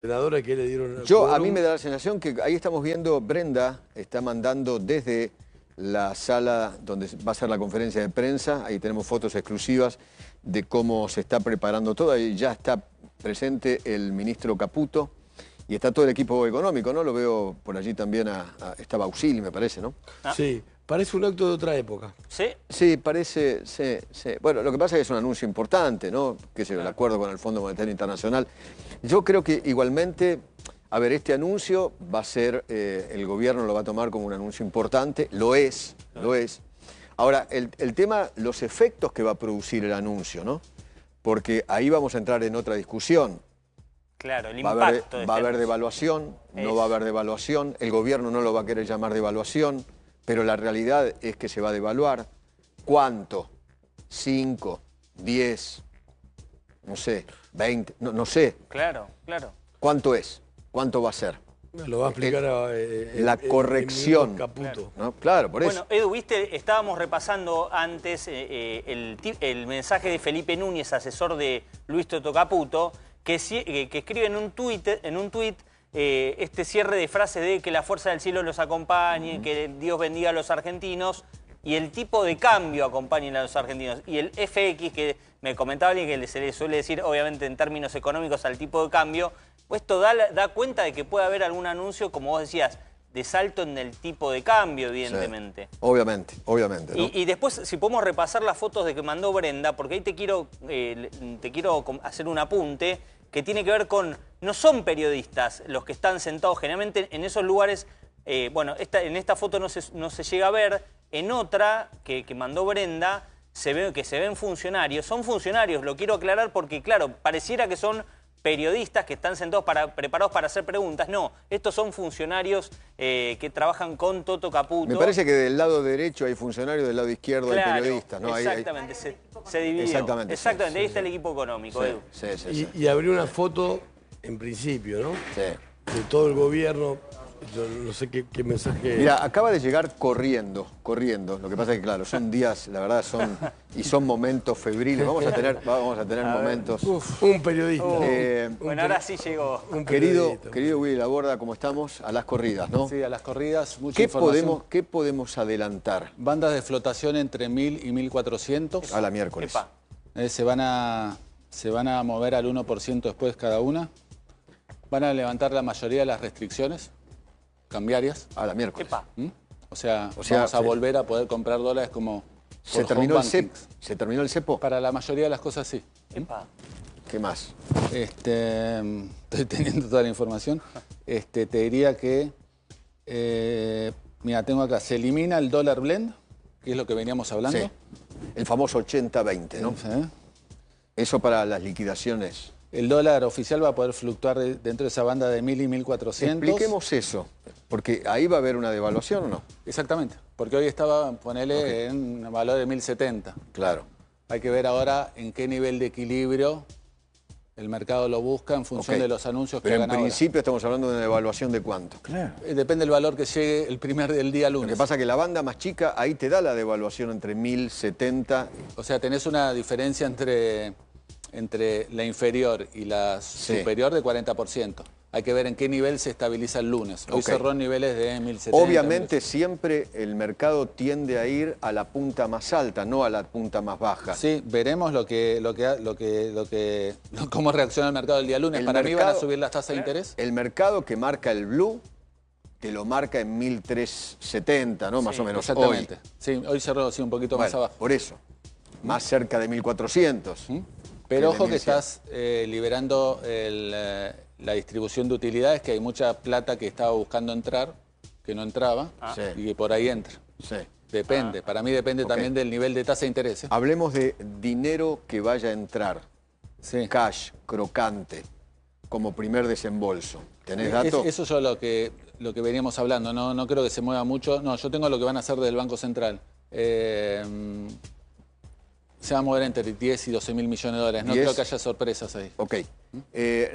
Senadora que le dieron... A mí me da la sensación que ahí estamos viendo, Brenda está mandando desde la sala donde va a ser la conferencia de prensa, ahí tenemos fotos exclusivas de cómo se está preparando todo, ahí ya está presente el ministro Caputo y está todo el equipo económico, ¿no? Lo veo por allí también, está Bausili, me parece, ¿no? Sí, parece un acto de otra época. ¿Sí? Sí, parece, sí. Bueno, lo que pasa es que es un anuncio importante, ¿no? Que es el acuerdo con el Fondo Monetario Internacional. Yo creo que igualmente, a ver, este anuncio va a ser, el gobierno lo va a tomar como un anuncio importante, lo es. Ahora, el tema, los efectos que va a producir el anuncio, ¿no? Porque ahí vamos a entrar en otra discusión. Claro, el impacto. Va a haber devaluación, no va a haber devaluación, el gobierno no lo va a querer llamar devaluación, pero la realidad es que se va a devaluar. ¿Cuánto? 5, 10, no sé, 20, no sé. Claro, claro. ¿Cuánto es? ¿Cuánto va a ser? Lo va a explicar la corrección. Caputo. ¿No? Claro, por eso. Bueno, Edu, viste, estábamos repasando antes el mensaje de Felipe Núñez, asesor de Luis Toto Caputo, que escribe en un tuit este cierre de frases de que la fuerza del cielo los acompañe, que Dios bendiga a los argentinos y el tipo de cambio acompañe a los argentinos. Y el FX, que me comentaba alguien que se le suele decir, obviamente en términos económicos, al tipo de cambio, pues esto da cuenta de que puede haber algún anuncio, como vos decías, de salto en el tipo de cambio, evidentemente. Sí, obviamente, ¿no? Y después, si podemos repasar las fotos de que mandó Brenda, porque ahí te quiero hacer un apunte que tiene que ver con... No son periodistas los que están sentados generalmente en esos lugares. Bueno, en esta foto no se llega a ver. En otra que mandó Brenda, se ve que se ven funcionarios. Son funcionarios, lo quiero aclarar porque, claro, pareciera que son periodistas que están sentados preparados para hacer preguntas. No, estos son funcionarios que trabajan con Toto Caputo. Me parece que del lado derecho hay funcionarios, del lado izquierdo hay periodistas, ¿no? Exactamente, se dividió. Exactamente. Exactamente, ahí está el equipo económico, Edu. Sí. Y abrió una foto, en principio, ¿no? Sí. De todo el gobierno. Yo no sé qué mensaje... Mira, acaba de llegar corriendo. Lo que pasa es que, claro, son días, la verdad, son momentos febriles. Vamos a tener momentos... un periodista. Bueno, ahora sí llegó. Querido Willy Laborda, ¿cómo estamos? A las corridas, ¿no? Sí, a las corridas, mucha información. ¿Qué podemos adelantar? Bandas de flotación entre 1000 y 1400. A la miércoles. Se van a mover al 1% después cada una. Van a levantar la mayoría de las restricciones cambiarias. A la miércoles. O sea, vamos a volver a poder comprar dólares como... ¿Se terminó el CEP? ¿Se terminó el cepo? Para la mayoría de las cosas sí. ¿Qué más? Estoy teniendo toda la información. Te diría que... mira, tengo acá, se elimina el dólar blend, que es lo que veníamos hablando. Sí. El famoso 80-20, ¿no? Sí. Eso para las liquidaciones. El dólar oficial va a poder fluctuar dentro de esa banda de 1000 y 1400. Expliquemos eso, porque ahí va a haber una devaluación, ¿o no? Exactamente, porque hoy estaba, ponele, en un valor de 1070. Claro. Hay que ver ahora en qué nivel de equilibrio el mercado lo busca en función de los anuncios que Pero hagan en principio estamos hablando de una devaluación de ¿cuánto? Claro. Depende del valor que llegue el día lunes. Lo que pasa es que la banda más chica, ahí te da la devaluación entre 1070. O sea, tenés una diferencia entre la inferior y la superior de 40%. Hay que ver en qué nivel se estabiliza el lunes. Hoy cerró en niveles de 1070. Obviamente siempre el mercado tiende a ir a la punta más alta, no a la punta más baja. Sí, veremos cómo reacciona el mercado el día lunes. Para mí van a subir las tasas de interés. El mercado que marca el blue, te lo marca en 1370, ¿no? Más o menos exactamente. Hoy. Sí, hoy cerró un poquito más abajo. Por eso, más cerca de 1400. Pero ojo que estás liberando la distribución de utilidades, que hay mucha plata que estaba buscando entrar, que no entraba, y que por ahí entra. Sí. Depende, para mí depende también del nivel de tasa de interés. Hablemos de dinero que vaya a entrar, cash, crocante, como primer desembolso. ¿Tenés datos? Eso es lo que veníamos hablando, no creo que se mueva mucho. No, yo tengo lo que van a hacer del Banco Central. Se va a mover entre 10 y 12 mil millones de dólares. No creo que haya sorpresas ahí. Ok.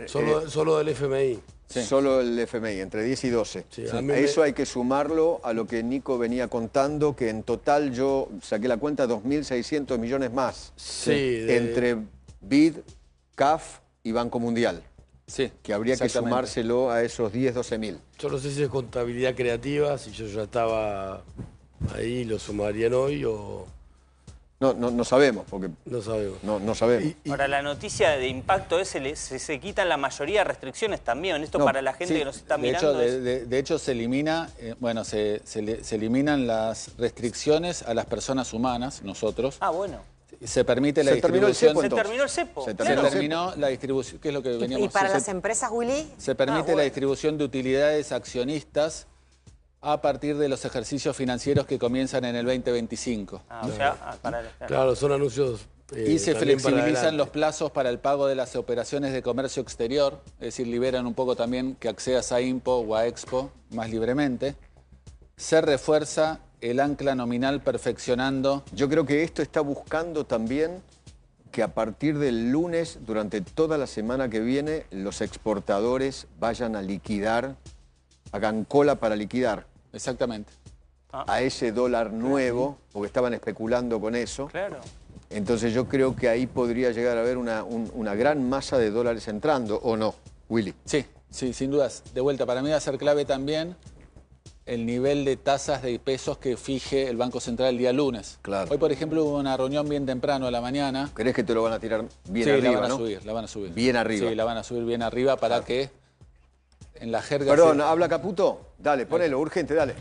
Solo del FMI. Sí. Solo el FMI, entre 10 y 12. Sí, a eso hay que sumarlo a lo que Nico venía contando, que en total yo saqué la cuenta 2.600 millones más. Sí. Entre BID, CAF y Banco Mundial. Sí, que habría que exactamente. sumárselo a esos 10, 12.000. Yo no sé si es contabilidad creativa, si yo ya estaba ahí, lo sumarían hoy o No sabemos, porque no sabemos. no sabemos. Ahora, la noticia de impacto es se quitan la mayoría de restricciones también. Esto No, para la gente sí, que nos está De mirando hecho, es... de hecho se elimina, se eliminan las restricciones a las personas humanas, nosotros. Ah, bueno. Se permite la Se terminó el distribución. cepo, Se entonces. terminó el cepo. Se Se terminó el cepo. terminó la distribución, que es lo que veníamos ¿Y para diciendo. las empresas, Willy? Se permite bueno. la distribución de utilidades accionistas a partir de los ejercicios financieros que comienzan en el 2025. Ah, o sea, Claro, son anuncios. Y se también para flexibilizan adelante. los plazos para el pago de las operaciones de comercio exterior, es decir, liberan un poco también que accedas a IMPO o a Expo más libremente. Se refuerza el ancla nominal perfeccionando. Yo creo que esto está buscando también que a partir del lunes, durante toda la semana que viene, los exportadores vayan a liquidar, hagan cola para liquidar Exactamente. a ese dólar nuevo, porque estaban especulando con eso. Claro. Entonces yo creo que ahí podría llegar a haber una gran masa de dólares entrando, ¿o no, Willy? Sí, sí, sin dudas. De vuelta, para mí va a ser clave también el nivel de tasas de pesos que fije el Banco Central el día lunes. Claro. Hoy, por ejemplo, hubo una reunión bien temprano a la mañana. ¿Crees que te lo van a tirar bien Sí, arriba, la van a no? subir, la van a subir. Bien arriba. Sí, la van a subir bien arriba para que en la jerga... Perdón, ¿habla Caputo? Dale, ponelo, urgente, dale.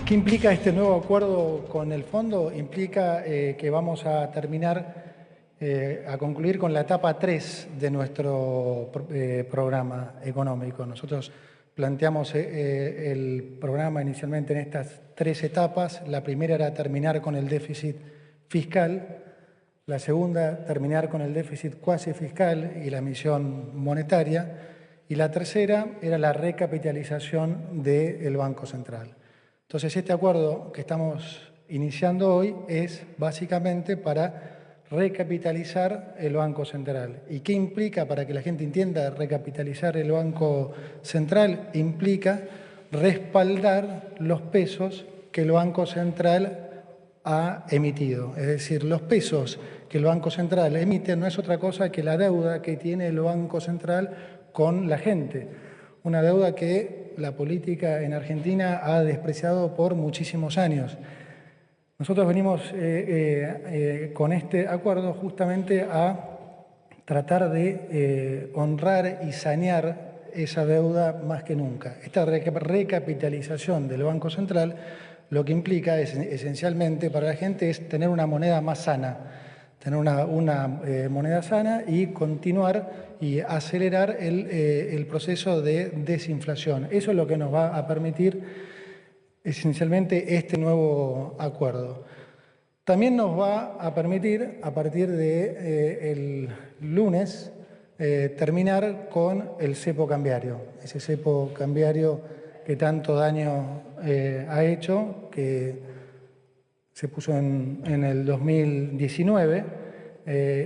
¿Qué implica este nuevo acuerdo con el fondo? Implica que vamos a terminar, a concluir con la etapa 3 de nuestro programa económico. Nosotros planteamos el programa inicialmente en estas 3 etapas. La primera era terminar con el déficit fiscal, la segunda terminar con el déficit cuasi fiscal y la emisión monetaria, y la tercera era la recapitalización del Banco Central. Entonces, este acuerdo que estamos iniciando hoy es básicamente para recapitalizar el Banco Central. ¿Y qué implica, para que la gente entienda, recapitalizar el Banco Central? Implica respaldar los pesos que el Banco Central ha emitido. Es decir, los pesos que el Banco Central emite no es otra cosa que la deuda que tiene el Banco Central con la gente. Una deuda que la política en Argentina ha despreciado por muchísimos años. Nosotros venimos con este acuerdo justamente a tratar de honrar y sanear esa deuda más que nunca. Esta recapitalización del Banco Central lo que implica es, esencialmente para la gente es tener una moneda más sana, tener una moneda sana y continuar y acelerar el proceso de desinflación. Eso es lo que nos va a permitir esencialmente este nuevo acuerdo. También nos va a permitir, a partir del lunes, terminar con el cepo cambiario. Ese cepo cambiario que tanto daño ha hecho, que se puso en el 2019,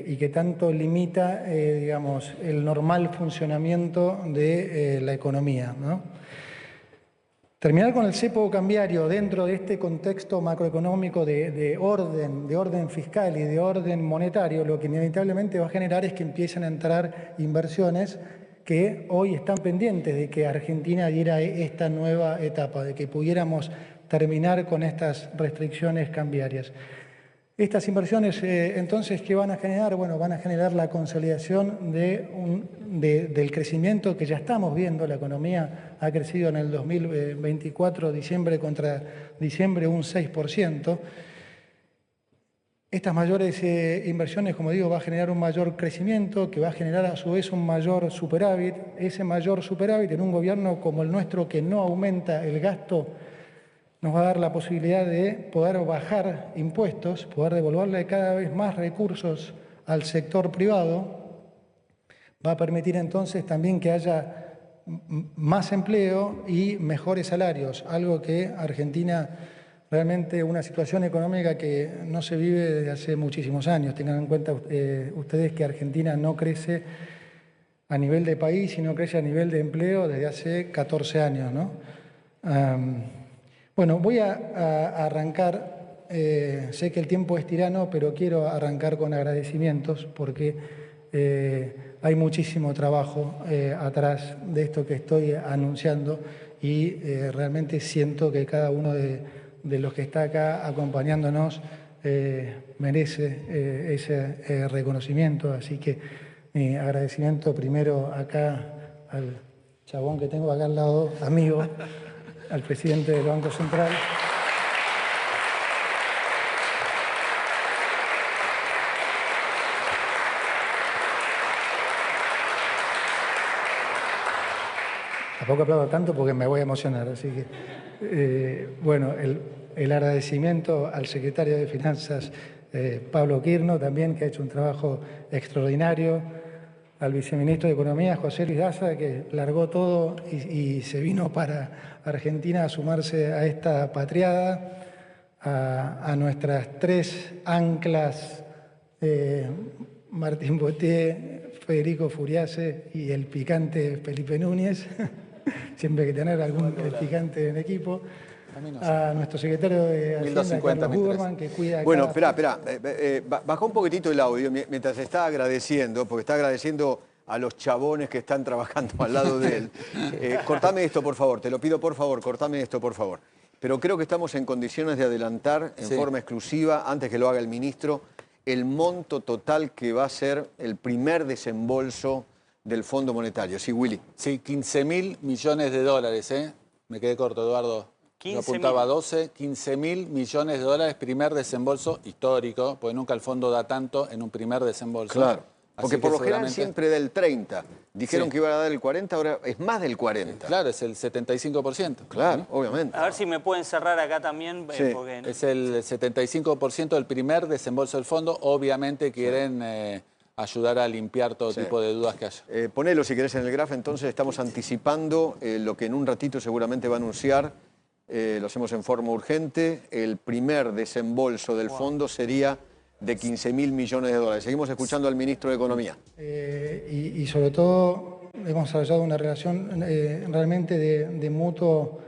y que tanto limita, digamos, el normal funcionamiento de la economía, ¿no? Terminar con el cepo cambiario dentro de este contexto macroeconómico de orden fiscal y de orden monetario, lo que inevitablemente va a generar es que empiecen a entrar inversiones que hoy están pendientes de que Argentina diera esta nueva etapa, de que pudiéramos terminar con estas restricciones cambiarias. Estas inversiones, entonces, ¿qué van a generar? Bueno, van a generar la consolidación del crecimiento que ya estamos viendo. La economía ha crecido en el 2024, diciembre contra diciembre, un 6%. Estas mayores inversiones, como digo, va a generar un mayor crecimiento, que va a generar a su vez un mayor superávit. Ese mayor superávit en un gobierno como el nuestro, que no aumenta el gasto, nos va a dar la posibilidad de poder bajar impuestos, poder devolverle cada vez más recursos al sector privado. Va a permitir entonces también que haya más empleo y mejores salarios, algo que Argentina, realmente una situación económica que no se vive desde hace muchísimos años. Tengan en cuenta ustedes que Argentina no crece a nivel de país y no crece a nivel de empleo desde hace 14 años, ¿no? Bueno, voy a arrancar sé que el tiempo es tirano, pero quiero arrancar con agradecimientos porque hay muchísimo trabajo atrás de esto que estoy anunciando y realmente siento que cada uno de los que está acá acompañándonos merece ese reconocimiento. Así que mi agradecimiento primero acá al chabón que tengo acá al lado, amigo, al presidente del Banco Central. Tampoco aplaudo tanto porque me voy a emocionar, así que, bueno, el agradecimiento al secretario de Finanzas, Pablo Quirno, también, que ha hecho un trabajo extraordinario, al viceministro de Economía, José Luis Daza, que largó todo y se vino para Argentina a sumarse a esta patriada, a nuestras 3 anclas, Martín Boté, Federico Furiase y el picante Felipe Núñez. Siempre hay que tener algún picante en equipo. A nuestro secretario de Hacienda, Carlos Huberman, que cuida... Bueno, espera. Bajá un poquitito el audio mientras está agradeciendo, porque está agradeciendo a los chabones que están trabajando al lado de él. Cortame esto, por favor. Te lo pido, por favor. Cortame esto, por favor. Pero creo que estamos en condiciones de adelantar en forma exclusiva, antes que lo haga el ministro, el monto total que va a ser el primer desembolso del Fondo Monetario. Sí, Willy. Sí, 15.000 millones de dólares, ¿eh? Me quedé corto, Eduardo. Yo apuntaba 12, 15.000 millones de dólares, primer desembolso histórico, porque nunca el fondo da tanto en un primer desembolso. Claro, porque por lo general seguramente... siempre da el 30. Dijeron que iban a dar el 40, ahora es más del 40. Claro, es el 75%. Claro, obviamente. A ver si me pueden cerrar acá también. Sí. Porque... Es el 75% del primer desembolso del fondo. Obviamente quieren ayudar a limpiar todo tipo de dudas que haya. Ponelo si querés en el grafo, entonces estamos anticipando lo que en un ratito seguramente va a anunciar. Lo hacemos en forma urgente. El primer desembolso del fondo sería de 15.000 millones de dólares. Seguimos escuchando al ministro de Economía. Y sobre todo hemos desarrollado una relación realmente de mutuo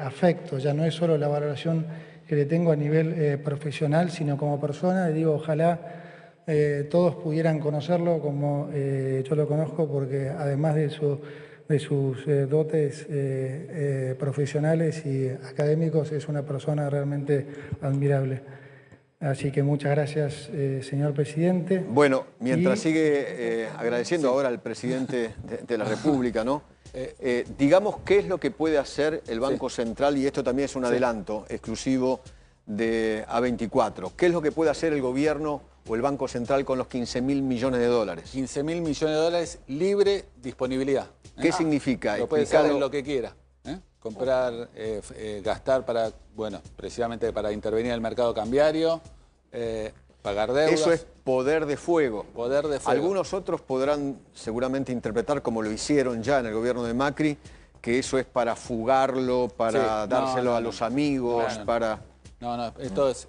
afecto. Ya no es solo la valoración que le tengo a nivel profesional, sino como persona. Y digo, ojalá todos pudieran conocerlo como yo lo conozco, porque además de sus dotes profesionales y académicos, es una persona realmente admirable. Así que muchas gracias, señor presidente. Bueno, mientras sigue agradeciendo ahora al presidente de la República, ¿no? Digamos, ¿qué es lo que puede hacer el Banco Central? Y esto también es un adelanto exclusivo de A24. ¿Qué es lo que puede hacer el gobierno o el Banco Central con los 15.000 millones de dólares? 15.000 millones de dólares, libre disponibilidad. ¿Qué significa? Lo puede hacer lo que quiera. Comprar, gastar para, bueno, precisamente para intervenir en el mercado cambiario, pagar deudas. Eso es poder de fuego. Poder de fuego. Algunos otros podrán seguramente interpretar, como lo hicieron ya en el gobierno de Macri, que eso es para fugarlo, para dárselo a los amigos, para... No, esto es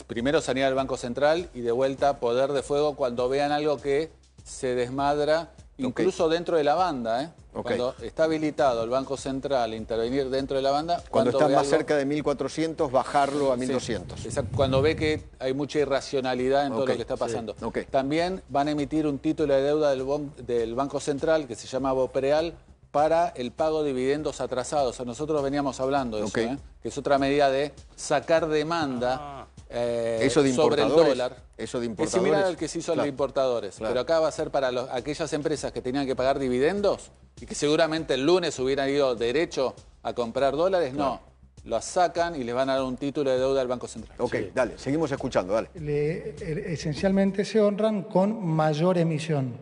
primero sanear el Banco Central y de vuelta poder de fuego cuando vean algo que se desmadra, incluso dentro de la banda, Cuando está habilitado el Banco Central a intervenir dentro de la banda... Cuando está más cerca de 1.400, bajarlo a 1.200. Sí, cuando ve que hay mucha irracionalidad en todo lo que está pasando. También van a emitir un título de deuda del Banco Central que se llama Bopreal para el pago de dividendos atrasados. Nosotros veníamos hablando de eso, que es otra medida de sacar demanda eso de sobre el dólar. Eso de importadores. Es similar al que se hizo los importadores. Pero acá va a ser para aquellas empresas que tenían que pagar dividendos y que seguramente el lunes hubieran ido derecho a comprar dólares. No, los sacan y les van a dar un título de deuda al Banco Central. Dale, seguimos escuchando, dale. Esencialmente se honran con mayor emisión.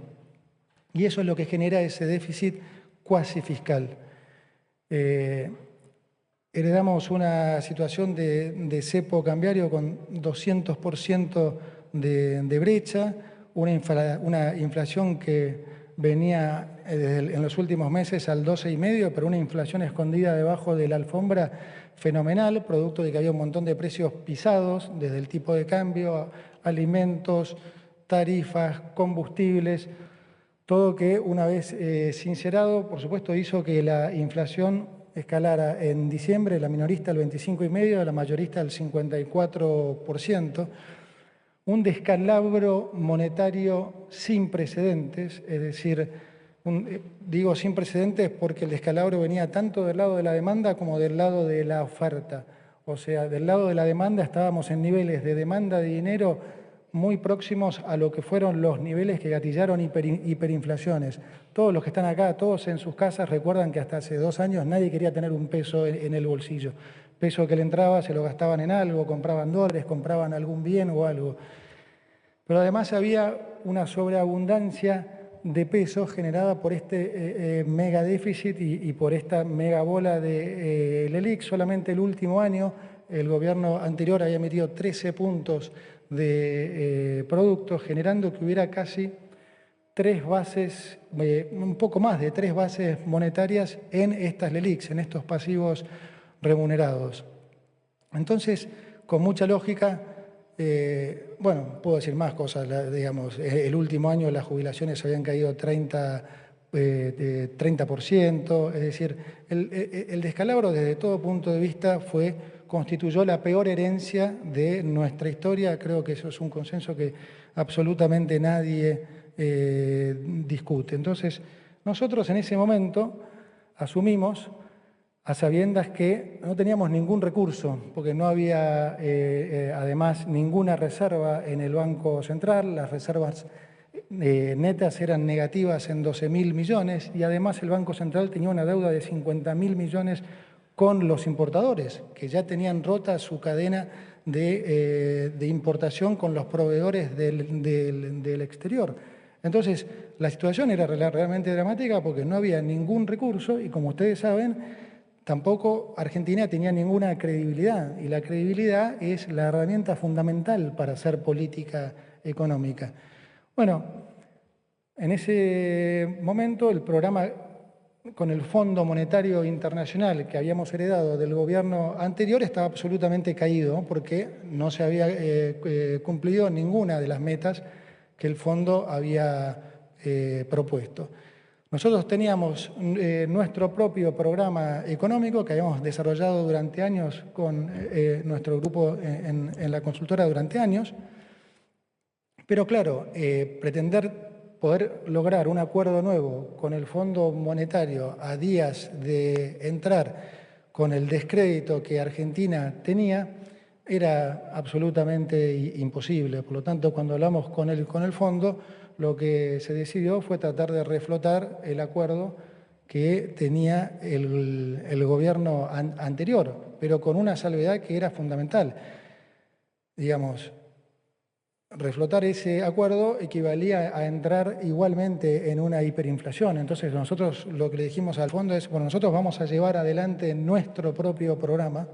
Y eso es lo que genera ese déficit cuasi fiscal. Heredamos una situación de cepo cambiario con 200% de brecha, una inflación que venía en los últimos meses al 12,5%, pero una inflación escondida debajo de la alfombra fenomenal, producto de que había un montón de precios pisados, desde el tipo de cambio, alimentos, tarifas, combustibles, todo que una vez sincerado, por supuesto, hizo que la inflación escalara en diciembre la minorista el 25,5%, la mayorista el 54%. Un descalabro monetario sin precedentes, es decir, digo sin precedentes porque el descalabro venía tanto del lado de la demanda como del lado de la oferta. O sea, del lado de la demanda estábamos en niveles de demanda de dinero muy próximos a lo que fueron los niveles que gatillaron hiperinflaciones. Todos los que están acá, todos en sus casas, recuerdan que hasta hace 2 años nadie quería tener un peso en el bolsillo. Peso que le entraba se lo gastaban en algo, compraban dólares, compraban algún bien o algo. Pero además había una sobreabundancia de pesos generada por este mega déficit y por esta mega bola de LELIQ. Solamente el último año el gobierno anterior había emitido 13 puntos de productos, generando que hubiera casi 3 bases, un poco más de 3 bases monetarias en estas LELIQs, en estos pasivos remunerados. Entonces, con mucha lógica, bueno, puedo decir más cosas, digamos, el último año las jubilaciones habían caído 30%, es decir, el descalabro desde todo punto de vista constituyó la peor herencia de nuestra historia. Creo que eso es un consenso que absolutamente nadie discute. Entonces, nosotros en ese momento asumimos, a sabiendas que no teníamos ningún recurso, porque no había además ninguna reserva en el Banco Central, las reservas netas eran negativas en 12.000 millones y además el Banco Central tenía una deuda de 50.000 millones con los importadores, que ya tenían rota su cadena de importación con los proveedores del exterior. Entonces, la situación era realmente dramática porque no había ningún recurso y, como ustedes saben, tampoco Argentina tenía ninguna credibilidad, y la credibilidad es la herramienta fundamental para hacer política económica. Bueno, en ese momento el programa con el Fondo Monetario Internacional que habíamos heredado del gobierno anterior estaba absolutamente caído porque no se había cumplido ninguna de las metas que el fondo había propuesto. Nosotros teníamos nuestro propio programa económico que habíamos desarrollado durante años con nuestro grupo en la consultora durante años, pero claro, pretender poder lograr un acuerdo nuevo con el Fondo Monetario a días de entrar con el descrédito que Argentina tenía era absolutamente imposible. Por lo tanto, cuando hablamos con el fondo, lo que se decidió fue tratar de reflotar el acuerdo que tenía el gobierno anterior, pero con una salvedad que era fundamental. Digamos, reflotar ese acuerdo equivalía a entrar igualmente en una hiperinflación. Entonces nosotros lo que le dijimos al fondo es, bueno, nosotros vamos a llevar adelante nuestro propio programa,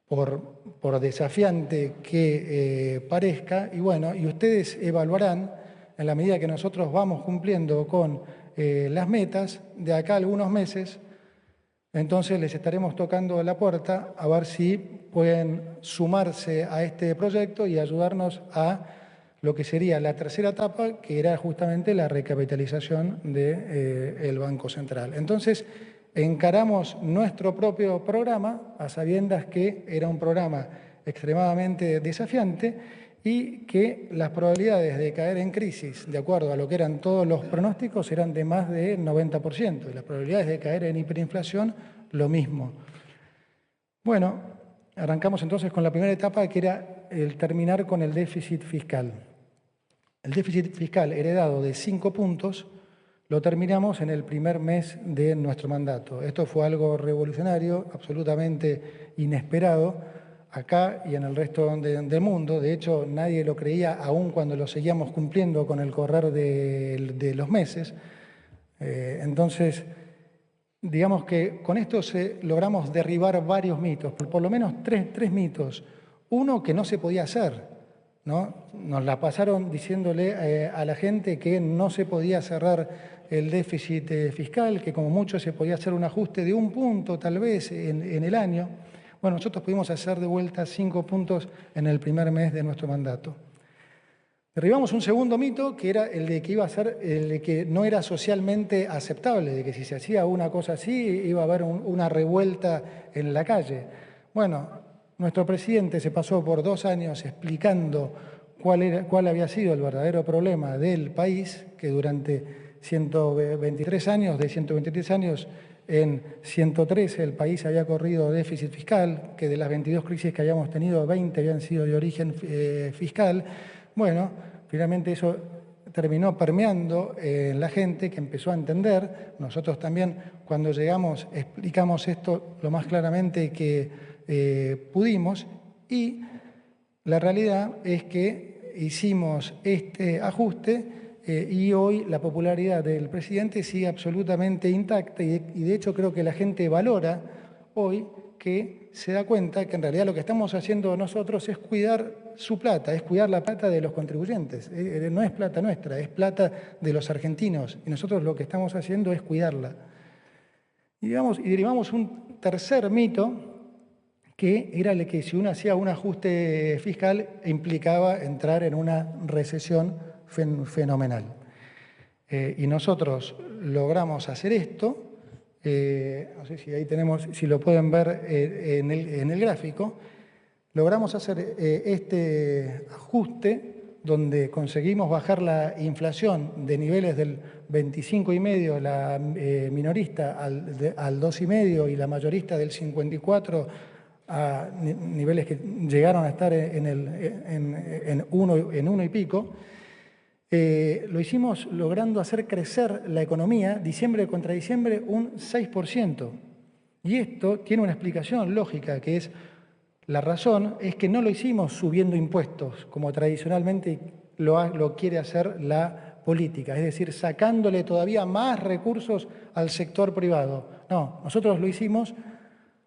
por desafiante que parezca, y bueno, y ustedes evaluarán, en la medida que nosotros vamos cumpliendo con las metas, de acá a algunos meses, entonces les estaremos tocando la puerta a ver si pueden sumarse a este proyecto y ayudarnos a lo que sería la tercera etapa, que era justamente la recapitalización del Banco Central. Entonces, encaramos nuestro propio programa a sabiendas que era un programa extremadamente desafiante y que las probabilidades de caer en crisis, de acuerdo a lo que eran todos los pronósticos, eran de más de 90%, y las probabilidades de caer en hiperinflación, lo mismo. Bueno, arrancamos entonces con la primera etapa, que era el terminar con el déficit fiscal. El déficit fiscal heredado de 5 puntos lo terminamos en el primer mes de nuestro mandato. Esto fue algo revolucionario, absolutamente inesperado, acá y en el resto del mundo. De hecho, nadie lo creía, aún cuando lo seguíamos cumpliendo con el correr de los meses. Entonces, digamos que con esto logramos derribar varios mitos, por lo menos tres mitos. Uno, que no se podía hacer, ¿no? Nos la pasaron diciéndole a la gente que no se podía cerrar el déficit fiscal, que como mucho se podía hacer un ajuste de 1 punto tal vez en el año. Bueno, nosotros pudimos hacer de vuelta 5 puntos en el primer mes de nuestro mandato. Derribamos un segundo mito, que era el de que iba a ser, el de que no era socialmente aceptable, de que si se hacía una cosa así iba a haber una revuelta en la calle. Bueno, nuestro presidente se pasó por 2 años explicando cuál había sido el verdadero problema del país, que durante 123 años, de 123 años, en 113 el país había corrido déficit fiscal, que de las 22 crisis que habíamos tenido, 20 habían sido de origen fiscal. Bueno, finalmente eso terminó permeando en la gente, que empezó a entender. Nosotros también, cuando llegamos, explicamos esto lo más claramente que pudimos, y la realidad es que hicimos este ajuste y hoy la popularidad del presidente sigue absolutamente intacta, y de hecho creo que la gente valora hoy, que se da cuenta que en realidad lo que estamos haciendo nosotros es cuidar su plata, es cuidar la plata de los contribuyentes. No es plata nuestra, es plata de los argentinos, y nosotros lo que estamos haciendo es cuidarla. Y derivamos un tercer mito, que era el que si uno hacía un ajuste fiscal implicaba entrar en una recesión fenomenal. Y nosotros logramos hacer esto. No sé si ahí tenemos, si lo pueden ver en el gráfico. Logramos hacer este ajuste donde conseguimos bajar la inflación de niveles del 25,5, la minorista al 2,5 y la mayorista del 54, a niveles que llegaron a estar en uno y pico. Lo hicimos logrando hacer crecer la economía diciembre contra diciembre un 6%. Y esto tiene una explicación lógica, que es, la razón es que no lo hicimos subiendo impuestos, como tradicionalmente lo quiere hacer la política, es decir, sacándole todavía más recursos al sector privado. No, nosotros lo hicimos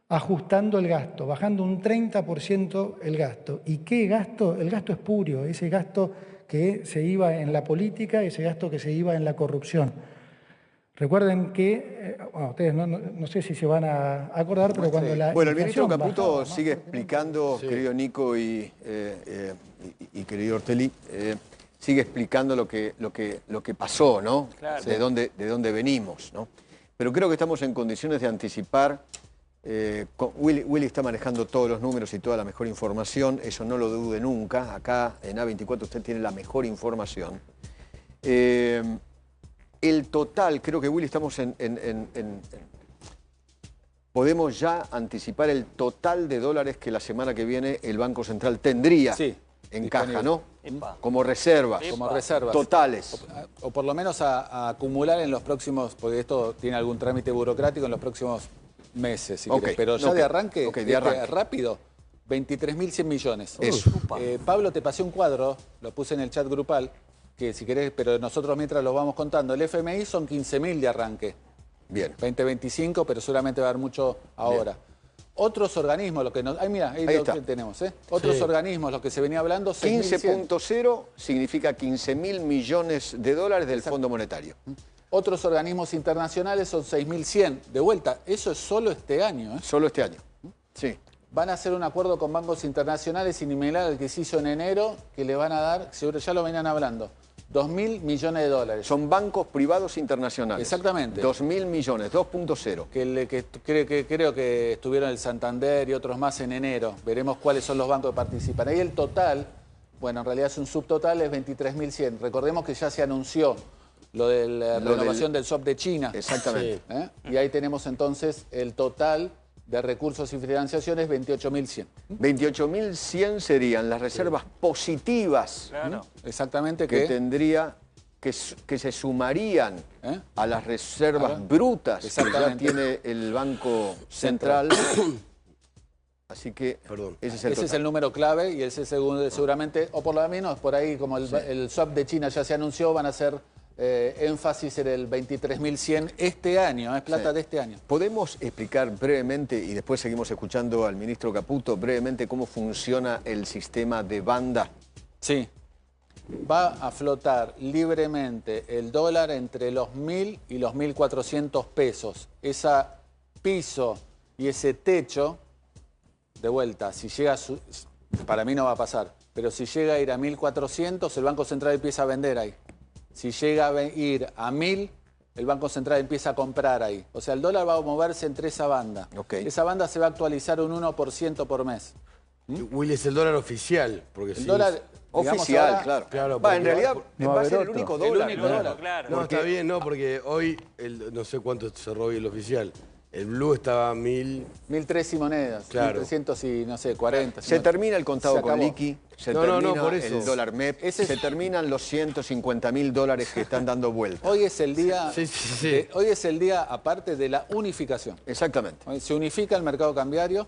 ajustando el gasto, bajando un 30% el gasto. ¿Y qué gasto? El gasto espurio, ese gasto que se iba en la política, ese gasto que se iba en la corrupción. Recuerden que, bueno, ustedes no sé si se van a acordar, pero cuando la Bueno, el ministro Caputo bajaba, sigue explicando, Sí. querido Nico y querido Ortelli, sigue explicando lo que pasó, ¿no? Claro. De dónde venimos, ¿no? Pero creo que estamos en condiciones de anticipar. Willy está manejando todos los números y toda la mejor información, eso no lo dude nunca. Acá en A24 usted tiene la mejor información. El total, creo que Willy estamos podemos ya anticipar el total de dólares que la semana que viene el Banco Central tendría en caja, ¿no? Como reservas. Como reservas. Totales. O por lo menos a acumular en los próximos, porque esto tiene algún trámite burocrático, en los próximos meses, si querés. Pero ya de arranque, rápido, 23.100 millones. Eso. Pablo, te pasé un cuadro, lo puse en el chat grupal, que si querés, pero nosotros mientras lo vamos contando, el FMI son 15.000 de arranque. Bien. 2025, pero seguramente va a haber mucho ahora. Bien. Otros organismos, lo que nos... Ay, mira, ahí lo que tenemos, ¿eh? Otros organismos, lo que se venía hablando... 15.0 significa 15.000 millones de dólares del Fondo Monetario. Otros organismos internacionales son 6.100. De vuelta, eso es solo este año, ¿eh? Solo este año. Sí. Van a hacer un acuerdo con bancos internacionales similar al que se hizo en enero, que le van a dar, seguro ya lo venían hablando, 2.000 millones de dólares. Son bancos privados internacionales. Exactamente. 2.000 millones, 2.0. Que creo que estuvieron el Santander y otros más en enero. Veremos cuáles son los bancos que participan. Ahí el total, bueno, en realidad es un subtotal, es 23.100. Recordemos que ya se anunció lo de la renovación del swap de China. Exactamente. Y ahí tenemos entonces el total de recursos y financiaciones, 28.100. 28.100 serían las reservas positivas. Claro. Exactamente. Que tendría, que se sumarían a las reservas brutas que ya tiene el Banco Central. Así que ese es el número clave y ese segundo seguramente, o por lo menos por ahí, como el swap de China ya se anunció, van a ser énfasis en el 23.100 este año, es plata de este año. ¿Podemos explicar brevemente, y después seguimos escuchando al ministro Caputo, brevemente cómo funciona el sistema de banda? Sí. Va a flotar libremente el dólar entre los 1.000 y los 1.400 pesos. Ese piso y ese techo, de vuelta, si llega para mí no va a pasar, pero si llega a ir a 1.400, el Banco Central empieza a vender ahí. Si llega a ir a 1.000, el Banco Central empieza a comprar ahí. O sea, el dólar va a moverse entre esa banda. Okay. Esa banda se va a actualizar un 1% por mes. Will, es el dólar oficial. Porque El dólar oficial, ahora, claro. Claro, Va, en porque realidad no va va a a ser haber el otro. único dólar. El único dólar. Claro. No, está bien, no, porque hoy, no sé cuánto cerró hoy el oficial. El blue estaba a 1.000. 1.003 y monedas, Claro. 1.300 y no sé, 40. Se termina el contado Se con acabó. liqui, se No, termina por eso. el dólar MEP, Ese es- se terminan los 150.000 dólares que están dando vuelta. Hoy es el día, Sí, sí, sí. hoy es el día aparte de la unificación. Exactamente. Hoy se unifica el mercado cambiario,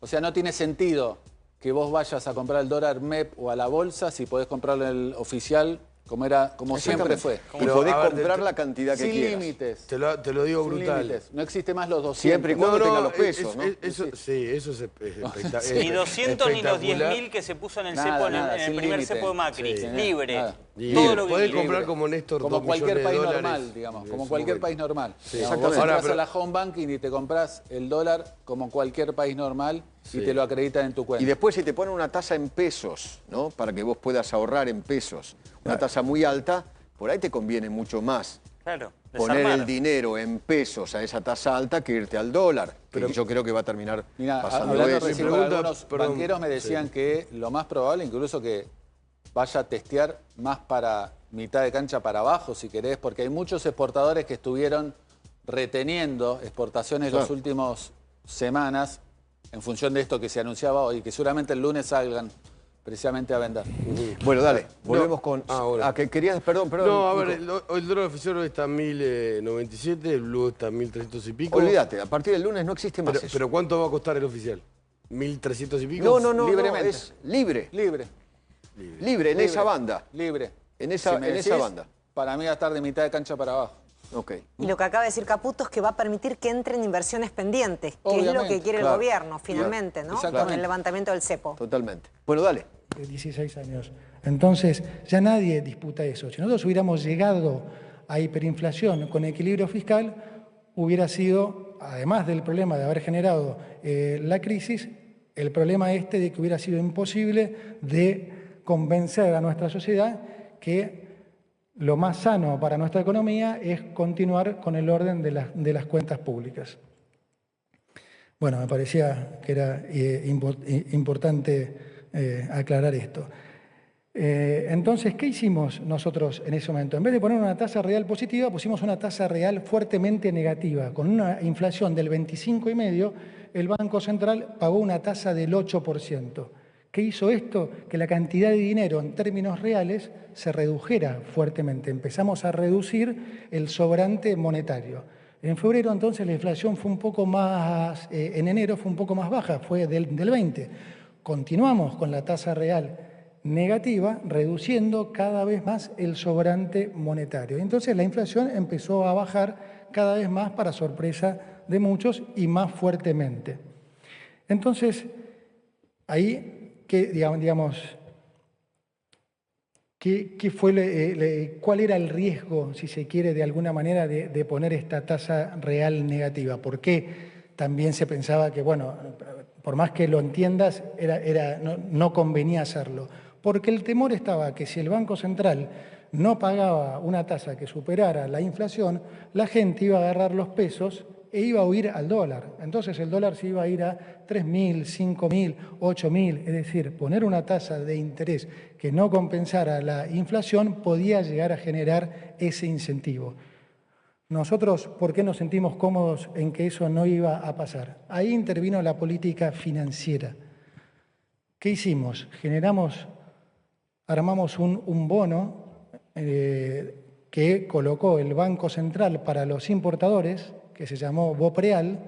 o sea, no tiene sentido que vos vayas a comprar el dólar MEP o a la bolsa si podés comprarlo en el oficial como siempre fue. Y Pero, podés a ver, comprar la cantidad que Sin quieras. límites. Te lo digo Sin brutal. límites. No existe más los 200. Siempre y cuando tenga los pesos, ¿no? Eso, sí, eso es espectacular. Ni 200 ni los 10.000 que se puso en el Nada, cepo, nada, en el sin primer límite. cepo de Macri. Sí. Libre. Nada. Todo lo que Podés quieras. comprar como Néstor Como 2 cualquier millones de país dólares. normal, digamos, en como su cualquier momento. país normal. Sí. Digamos, Exactamente. vos Ahora, entras pero- a la home banking y te compras el dólar como cualquier país normal Sí. y te lo acreditan en tu cuenta. Y después si te ponen una tasa en pesos, ¿no? Para que vos puedas ahorrar en pesos, una tasa muy alta, por ahí te conviene mucho más Claro. poner Desarmar. el dinero en pesos a esa tasa alta que irte al dólar. Pero yo creo que va a terminar Mira, pasando hablando eso. recién Mi con pregunta, algunos perdón, banqueros me decían que lo más probable, incluso que vaya a testear más para mitad de cancha para abajo, si querés, porque hay muchos exportadores que estuvieron reteniendo exportaciones las Claro. últimas semanas en función de esto que se anunciaba hoy, que seguramente el lunes salgan precisamente a vender. Bueno, dale, volvemos con... ahora. que querías, perdón. No, a Nico. ver, el dólar oficial hoy está a 1.097, el blue está a 1.300 y pico. Olvídate, a partir del lunes no existe más Pero, eso. pero ¿cuánto va a costar el oficial? ¿1.300 y pico? no, libremente. es libre. Libre. Libre, en esa banda. Libre. En esa- me en esa decís, banda. Para mí va a estar de mitad de cancha para abajo. Ok. Y lo que acaba de decir Caputo es que va a permitir que entren inversiones pendientes, que es lo Obviamente, que quiere claro, el gobierno finalmente, ¿no? exactamente. Con el levantamiento del cepo. Totalmente. Bueno, dale. De 16 años. Entonces, ya nadie disputa eso. Si nosotros hubiéramos llegado a hiperinflación con equilibrio fiscal, hubiera sido, además del problema de haber generado la crisis, el problema de que hubiera sido imposible de convencer a nuestra sociedad que lo más sano para nuestra economía es continuar con el orden de las cuentas públicas. Bueno, me parecía que era importante aclarar esto. Entonces, ¿qué hicimos nosotros en ese momento? En vez de poner una tasa real positiva, pusimos una tasa real fuertemente negativa. Con una inflación del 25,5%, el Banco Central pagó una tasa del 8%. ¿Qué hizo esto? Que la cantidad de dinero en términos reales se redujera fuertemente. Empezamos a reducir el sobrante monetario. En febrero entonces la inflación fue un poco más, en enero fue un poco más baja, fue del 20%. Continuamos con la tasa real negativa, reduciendo cada vez más el sobrante monetario. Entonces la inflación empezó a bajar cada vez más para sorpresa de muchos y más fuertemente. Entonces, ahí, ¿cuál era el riesgo, si se quiere, de alguna manera, de poner esta tasa real negativa? ¿Por qué también se pensaba que, bueno, por más que lo entiendas, no convenía hacerlo? Porque el temor estaba que si el Banco Central no pagaba una tasa que superara la inflación, la gente iba a agarrar los pesos e iba a huir al dólar. Entonces el dólar se iba a ir a 3.000, 5.000, 8.000. Es decir, poner una tasa de interés que no compensara la inflación podía llegar a generar ese incentivo. Nosotros, ¿por qué nos sentimos cómodos en que eso no iba a pasar? Ahí intervino la política financiera. ¿Qué hicimos? Armamos un bono que colocó el Banco Central para los importadores, que se llamó BOPREAL,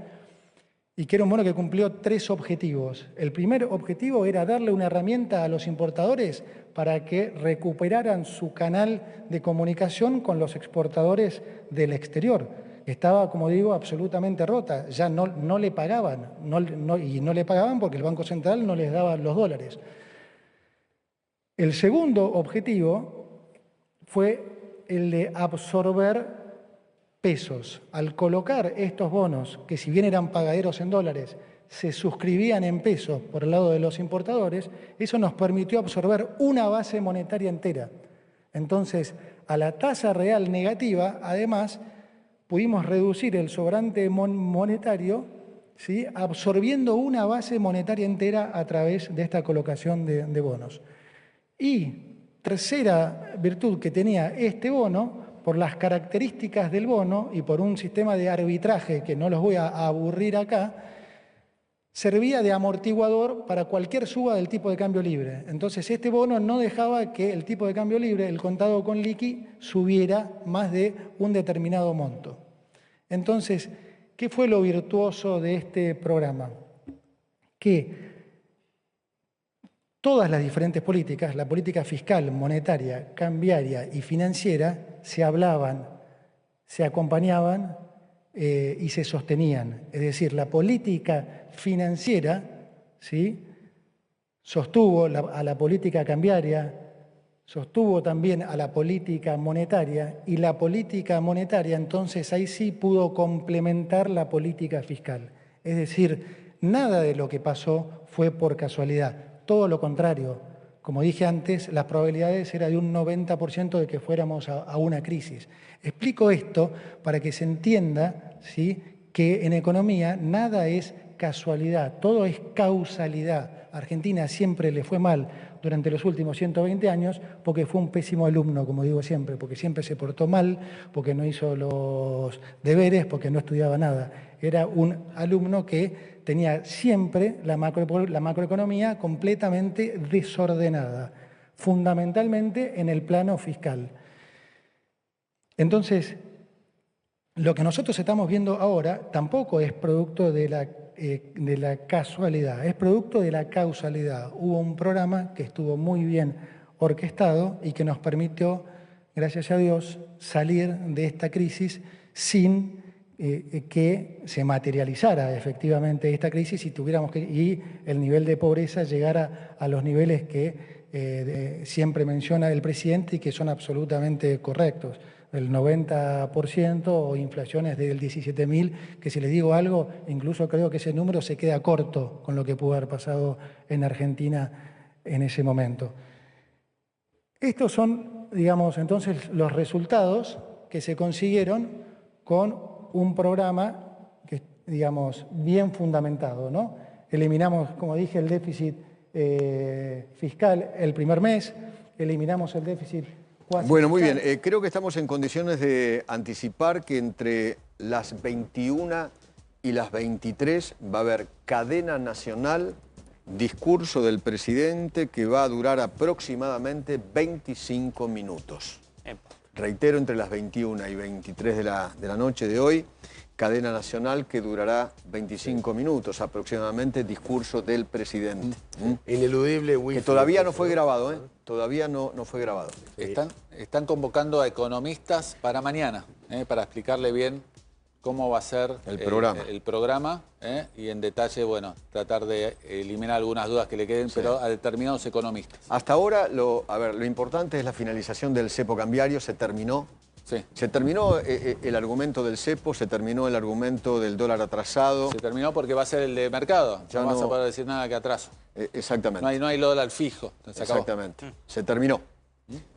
y que era un bono que cumplió 3 objetivos. El primer objetivo era darle una herramienta a los importadores para que recuperaran su canal de comunicación con los exportadores del exterior. Estaba, como digo, absolutamente rota. Ya no le pagaban, y no le pagaban porque el Banco Central no les daba los dólares. El segundo objetivo fue el de absorber pesos. Al colocar estos bonos, que si bien eran pagaderos en dólares, se suscribían en pesos por el lado de los importadores, eso nos permitió absorber una base monetaria entera. Entonces, a la tasa real negativa, además, pudimos reducir el sobrante monetario, ¿sí?, absorbiendo una base monetaria entera a través de esta colocación de bonos. Y tercera virtud que tenía este bono, por las características del bono y por un sistema de arbitraje que no los voy a aburrir acá, servía de amortiguador para cualquier suba del tipo de cambio libre. Entonces, este bono no dejaba que el tipo de cambio libre, el contado con liqui, subiera más de un determinado monto. Entonces, ¿qué fue lo virtuoso de este programa? Que todas las diferentes políticas, la política fiscal, monetaria, cambiaria y financiera, se hablaban, se acompañaban y se sostenían. Es decir, la política financiera, ¿sí?, sostuvo a la política cambiaria, sostuvo también a la política monetaria, y la política monetaria entonces ahí sí pudo complementar la política fiscal. Es decir, nada de lo que pasó fue por casualidad, todo lo contrario. Como dije antes, las probabilidades eran de un 90% de que fuéramos a una crisis. Explico esto para que se entienda, ¿sí?, que en economía nada es casualidad, todo es causalidad. A Argentina siempre le fue mal durante los últimos 120 años porque fue un pésimo alumno, como digo siempre, porque siempre se portó mal, porque no hizo los deberes, porque no estudiaba nada. Era un alumno que tenía siempre la macroeconomía completamente desordenada, fundamentalmente en el plano fiscal. Entonces, lo que nosotros estamos viendo ahora tampoco es producto de la casualidad, es producto de la causalidad. Hubo un programa que estuvo muy bien orquestado y que nos permitió, gracias a Dios, salir de esta crisis sin que se materializara efectivamente esta crisis y el nivel de pobreza llegara a los niveles que siempre menciona el presidente y que son absolutamente correctos. El 90% o inflaciones del 17.000, que si les digo algo, incluso creo que ese número se queda corto con lo que pudo haber pasado en Argentina en ese momento. Estos son, digamos, entonces los resultados que se consiguieron con un programa que, digamos, bien fundamentado, ¿no? Eliminamos, como dije, el déficit fiscal el primer mes, eliminamos el déficit. Bueno, muy bien. Creo que estamos en condiciones de anticipar que entre las 21 y las 23 va a haber cadena nacional, discurso del presidente que va a durar aproximadamente 25 minutos. Reitero, entre las 21 y 23 de la noche de hoy, cadena nacional que durará 25 minutos aproximadamente, discurso del presidente. Ineludible wifi. Que todavía no fue grabado, ¿eh? Todavía no fue grabado. Están convocando a economistas para mañana, para explicarle bien cómo va a ser el programa y en detalle, bueno, tratar de eliminar algunas dudas que le queden, sí, pero a determinados economistas. Hasta ahora, lo importante es la finalización del cepo cambiario, se terminó. Sí. Se terminó el argumento del cepo, se terminó el argumento del dólar atrasado. Se terminó porque va a ser el de mercado, ya no vas a poder decir nada que atraso. Exactamente. No hay dólar fijo, se acabó. Exactamente, se terminó.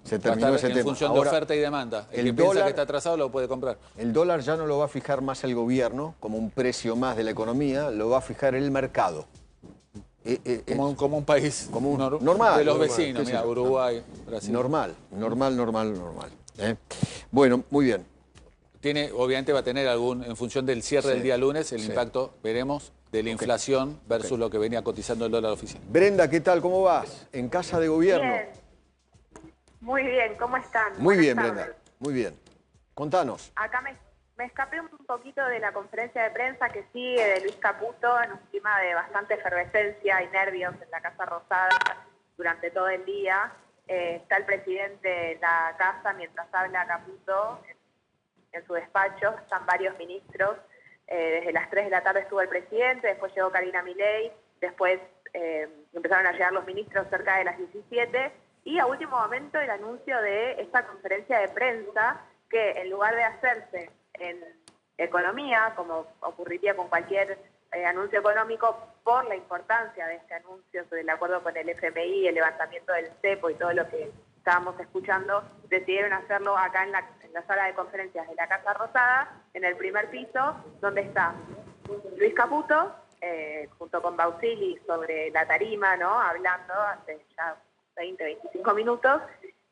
Se terminó ese tema. En función de oferta y demanda. El que piensa que está atrasado lo puede comprar. El dólar ya no lo va a fijar más el gobierno como un precio más de la economía, lo va a fijar el mercado. Como un país normal. De los vecinos, mira, Uruguay, Brasil. Normal. Bueno, muy bien. Obviamente va a tener en función del cierre del día lunes, el impacto, veremos, de la inflación versus lo que venía cotizando el dólar oficial. Brenda, ¿qué tal? ¿Cómo vas? ¿En casa de gobierno? Bien. Muy bien, ¿cómo están? Muy bien, Brenda. Muy bien. Contanos. Acá me escapé un poquito de la conferencia de prensa que sigue de Luis Caputo en un clima de bastante efervescencia y nervios en la Casa Rosada durante todo el día. Está el presidente en la casa mientras habla Caputo en su despacho, están varios ministros. Desde las 3 de la tarde estuvo el presidente, después llegó Karina Milei, después empezaron a llegar los ministros cerca de las 17 y a último momento el anuncio de esta conferencia de prensa que en lugar de hacerse en economía, como ocurriría con cualquier anuncio económico, por la importancia de este anuncio sobre el acuerdo con el FMI, el levantamiento del cepo y todo lo que estábamos escuchando, decidieron hacerlo acá en la sala de conferencias de la Casa Rosada, en el primer piso, donde está Luis Caputo, junto con Bausili sobre la tarima, ¿no? Hablando hace ya 20, 25 minutos,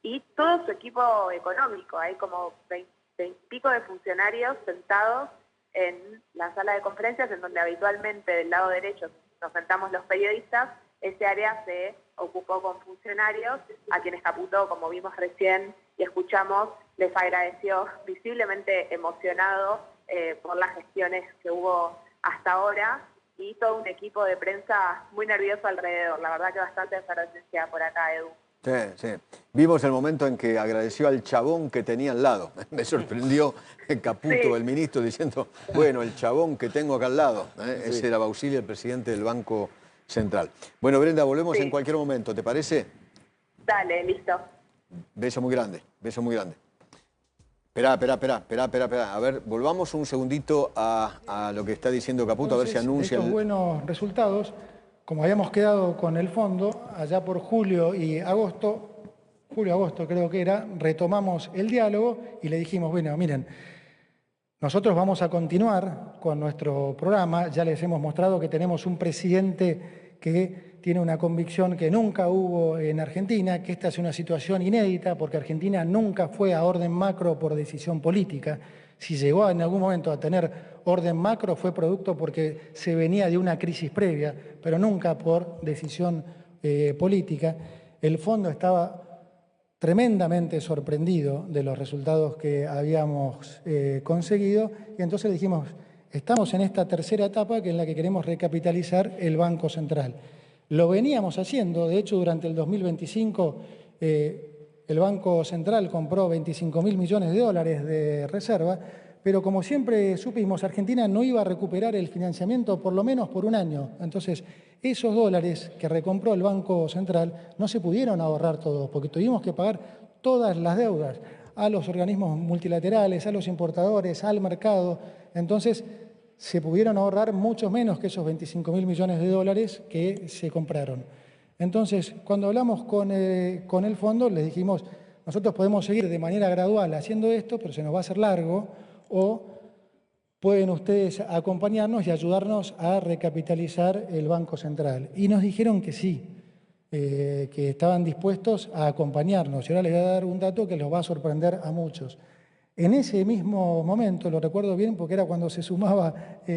y todo su equipo económico. Hay como 20 y pico de funcionarios sentados en la sala de conferencias, en donde habitualmente del lado derecho nos sentamos los periodistas. Ese área se ocupó con funcionarios, a quienes Caputo, como vimos recién y escuchamos, les agradeció, visiblemente emocionado por las gestiones que hubo hasta ahora, y todo un equipo de prensa muy nervioso alrededor. La verdad que bastante efervescencia por acá, Edu. Sí, sí. Vimos el momento en que agradeció al chabón que tenía al lado. Me sorprendió Caputo, Sí. el ministro, diciendo, bueno, el chabón que tengo acá al lado. Ese era Bausili, el presidente del Banco Central. Bueno, Brenda, volvemos en cualquier momento, ¿te parece? Dale, listo. Beso muy grande, beso muy grande. Esperá. A ver, volvamos un segundito a lo que está diciendo Caputo, a ver si anuncia... Estos buenos resultados, como habíamos quedado con el fondo, allá por julio y agosto, julio-agosto creo que era, retomamos el diálogo y le dijimos, bueno, miren, nosotros vamos a continuar con nuestro programa, ya les hemos mostrado que tenemos un presidente que tiene una convicción que nunca hubo en Argentina, que esta es una situación inédita porque Argentina nunca fue a orden macro por decisión política. Si llegó en algún momento a tener orden macro fue producto porque se venía de una crisis previa, pero nunca por decisión política. El fondo estaba tremendamente sorprendido de los resultados que habíamos conseguido y entonces dijimos, estamos en esta tercera etapa que en la que queremos recapitalizar el Banco Central. Lo veníamos haciendo, de hecho durante el 2025 el Banco Central compró 25.000 millones de dólares de reserva, pero como siempre supimos, Argentina no iba a recuperar el financiamiento por lo menos por un año. Entonces, esos dólares que recompró el Banco Central no se pudieron ahorrar todos, porque tuvimos que pagar todas las deudas a los organismos multilaterales, a los importadores, al mercado. Entonces, se pudieron ahorrar mucho menos que esos 25.000 millones de dólares que se compraron. Entonces, cuando hablamos con el fondo, les dijimos, nosotros podemos seguir de manera gradual haciendo esto, pero se nos va a hacer largo, o pueden ustedes acompañarnos y ayudarnos a recapitalizar el Banco Central. Y nos dijeron que sí, que estaban dispuestos a acompañarnos. Y ahora les voy a dar un dato que los va a sorprender a muchos. En ese mismo momento, lo recuerdo bien porque era cuando se sumaba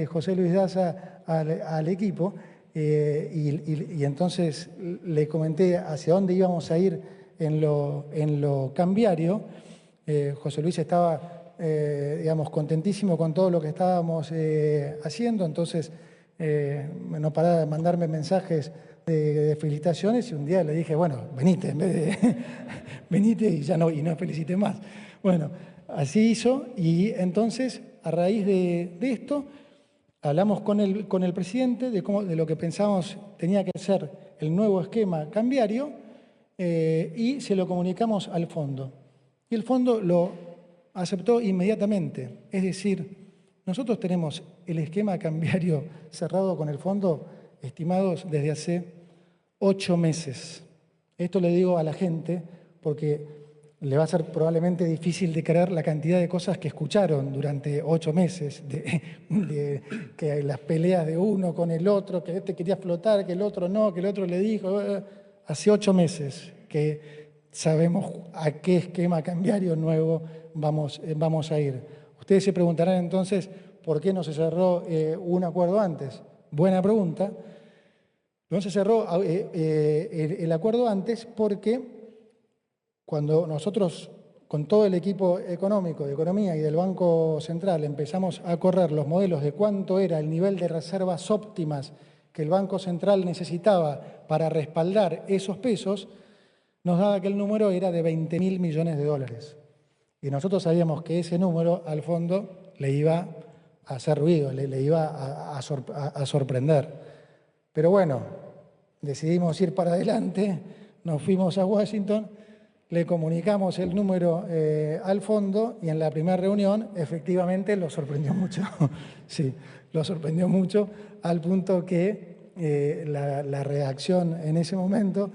José Luis Daza al equipo, y entonces le comenté hacia dónde íbamos a ir en lo cambiario. José Luis estaba, digamos, contentísimo con todo lo que estábamos haciendo, entonces no paraba de mandarme mensajes de felicitaciones y un día le dije, bueno, venite, en vez de venite y ya no felicité más. Bueno, así hizo y entonces a raíz de esto hablamos con el presidente de lo que pensábamos tenía que ser el nuevo esquema cambiario y se lo comunicamos al fondo. Y el fondo lo aceptó inmediatamente. Es decir, nosotros tenemos el esquema cambiario cerrado con el fondo estimados desde hace 8 meses. Esto le digo a la gente porque le va a ser probablemente difícil de creer la cantidad de cosas que escucharon durante 8 meses, que las peleas de uno con el otro, que este quería flotar, que el otro no, que el otro le dijo. Hace 8 meses que sabemos a qué esquema cambiario nuevo vamos a ir. Ustedes se preguntarán entonces, ¿por qué no se cerró un acuerdo antes? Buena pregunta. No se cerró el acuerdo antes porque cuando nosotros, con todo el equipo económico, de economía y del Banco Central, empezamos a correr los modelos de cuánto era el nivel de reservas óptimas que el Banco Central necesitaba para respaldar esos pesos, nos daba que el número era de 20.000 millones de dólares. Y nosotros sabíamos que ese número, al fondo, le iba a hacer ruido, le iba a sorprender. Pero bueno, decidimos ir para adelante, nos fuimos a Washington le comunicamos el número al fondo y en la primera reunión efectivamente lo sorprendió mucho. Sí, lo sorprendió mucho al punto que la reacción en ese momento,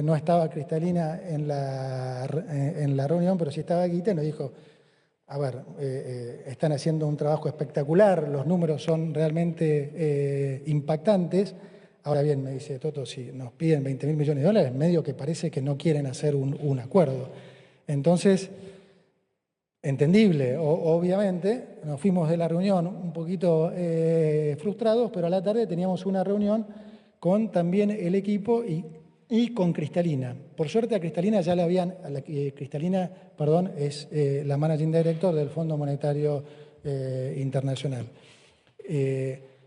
no estaba Cristalina en la reunión, pero sí estaba Guita y nos dijo, a ver, están haciendo un trabajo espectacular, los números son realmente impactantes. Ahora bien, me dice Toto, si nos piden 20.000 millones de dólares, medio que parece que no quieren hacer un acuerdo. Entonces, entendible, obviamente, nos fuimos de la reunión un poquito frustrados, pero a la tarde teníamos una reunión con también el equipo y con Cristalina. Por suerte a Cristalina ya la habían, Cristalina, perdón, es la Managing Director del Fondo Monetario Internacional.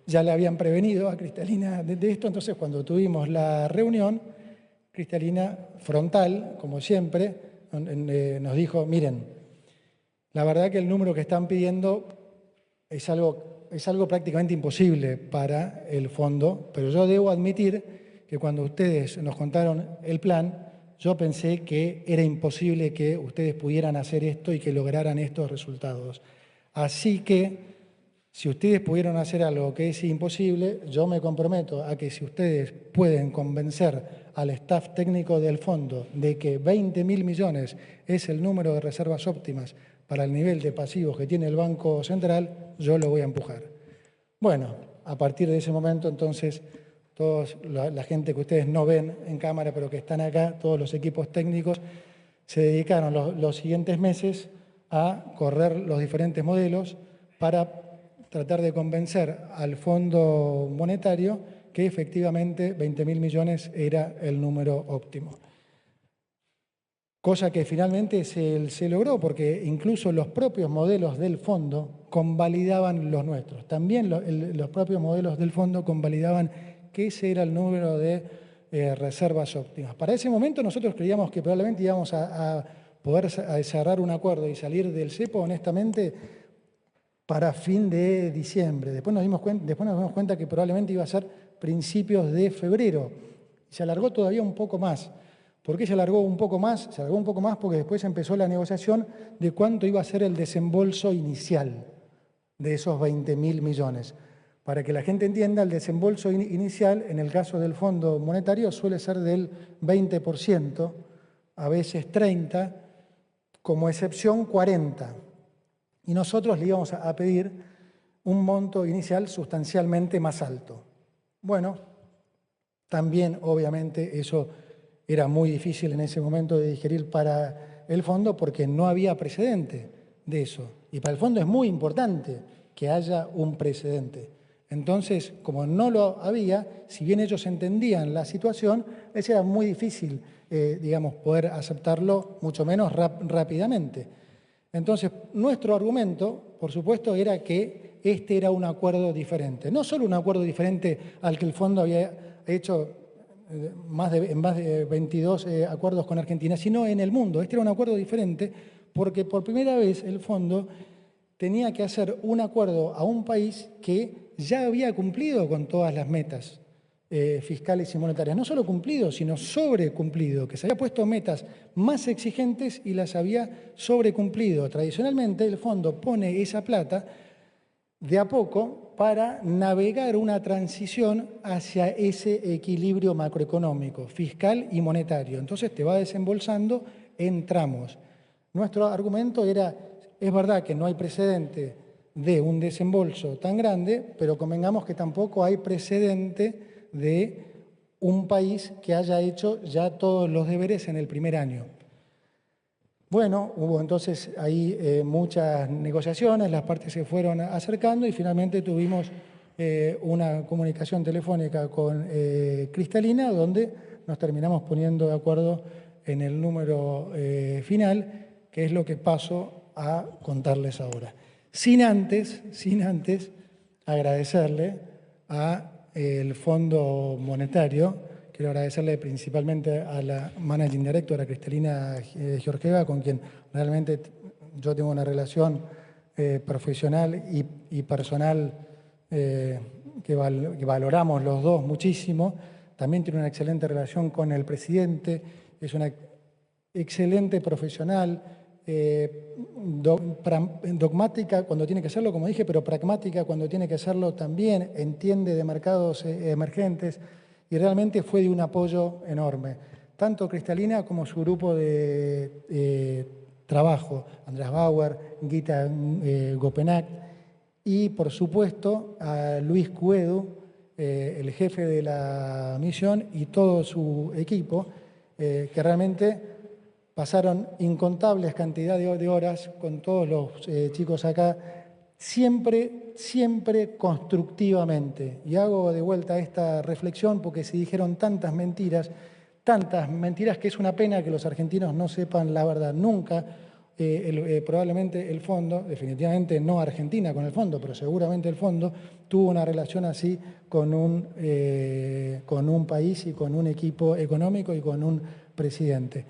Ya le habían prevenido a Cristalina de esto, entonces cuando tuvimos la reunión, Cristalina, frontal, como siempre, nos dijo, miren, la verdad que el número que están pidiendo es algo prácticamente imposible para el fondo, pero yo debo admitir que cuando ustedes nos contaron el plan, yo pensé que era imposible que ustedes pudieran hacer esto y que lograran estos resultados. Así que, si ustedes pudieron hacer algo que es imposible, yo me comprometo a que si ustedes pueden convencer al staff técnico del fondo de que 20.000 millones es el número de reservas óptimas para el nivel de pasivos que tiene el Banco Central, yo lo voy a empujar. Bueno, a partir de ese momento, entonces, todos la gente que ustedes no ven en cámara, pero que están acá, todos los equipos técnicos, se dedicaron los siguientes meses a correr los diferentes modelos para tratar de convencer al Fondo Monetario que efectivamente 20.000 millones era el número óptimo. Cosa que finalmente se logró, porque incluso los propios modelos del fondo convalidaban los nuestros. También los propios modelos del fondo convalidaban que ese era el número de reservas óptimas. Para ese momento nosotros creíamos que probablemente íbamos a poder cerrar un acuerdo y salir del cepo, honestamente, para fin de diciembre. Después nos dimos cuenta que probablemente iba a ser principios de febrero. Se alargó todavía un poco más. ¿Por qué se alargó un poco más? Se alargó un poco más porque después empezó la negociación de cuánto iba a ser el desembolso inicial de esos 20.000 millones. Para que la gente entienda, el desembolso inicial, en el caso del Fondo Monetario, suele ser del 20%, a veces 30%, como excepción 40%. Y nosotros le íbamos a pedir un monto inicial sustancialmente más alto. Bueno, también obviamente eso era muy difícil en ese momento de digerir para el fondo porque no había precedente de eso. Y para el fondo es muy importante que haya un precedente. Entonces, como no lo había, si bien ellos entendían la situación, les era muy difícil, poder aceptarlo, mucho menos rápidamente. Entonces, nuestro argumento, por supuesto, era que este era un acuerdo diferente. No solo un acuerdo diferente al que el fondo había hecho en más de 22 acuerdos con Argentina, sino en el mundo. Este era un acuerdo diferente porque por primera vez el fondo tenía que hacer un acuerdo a un país que ya había cumplido con todas las metas fiscales y monetarias. No solo cumplido, sino sobrecumplido, que se había puesto metas más exigentes y las había sobrecumplido. Tradicionalmente el fondo pone esa plata de a poco para navegar una transición hacia ese equilibrio macroeconómico, fiscal y monetario. Entonces te va desembolsando en tramos. Nuestro argumento era, es verdad que no hay precedente de un desembolso tan grande, pero convengamos que tampoco hay precedente de un país que haya hecho ya todos los deberes en el primer año. Bueno, hubo entonces ahí muchas negociaciones, las partes se fueron acercando y finalmente tuvimos una comunicación telefónica con Cristalina, donde nos terminamos poniendo de acuerdo en el número final, que es lo que paso a contarles ahora. Sin antes agradecerle al Fondo Monetario, quiero agradecerle principalmente a la Managing Director, a Cristalina Georgieva, con quien realmente yo tengo una relación profesional y personal que valoramos los dos muchísimo. También tiene una excelente relación con el presidente, es una excelente profesional, dogmática cuando tiene que serlo, como dije, pero pragmática cuando tiene que serlo también, entiende de mercados emergentes y realmente fue de un apoyo enorme. Tanto Cristalina como su grupo de trabajo, András Bauer, Gita Gopenac y por supuesto a Luis Cuedu, el jefe de la misión y todo su equipo, que realmente pasaron incontables cantidades de horas con todos los chicos acá, siempre constructivamente. Y hago de vuelta esta reflexión porque se dijeron tantas mentiras que es una pena que los argentinos no sepan la verdad. Nunca, probablemente el fondo, definitivamente no Argentina con el fondo, pero seguramente el fondo tuvo una relación así con un país y con un equipo económico y con un presidente.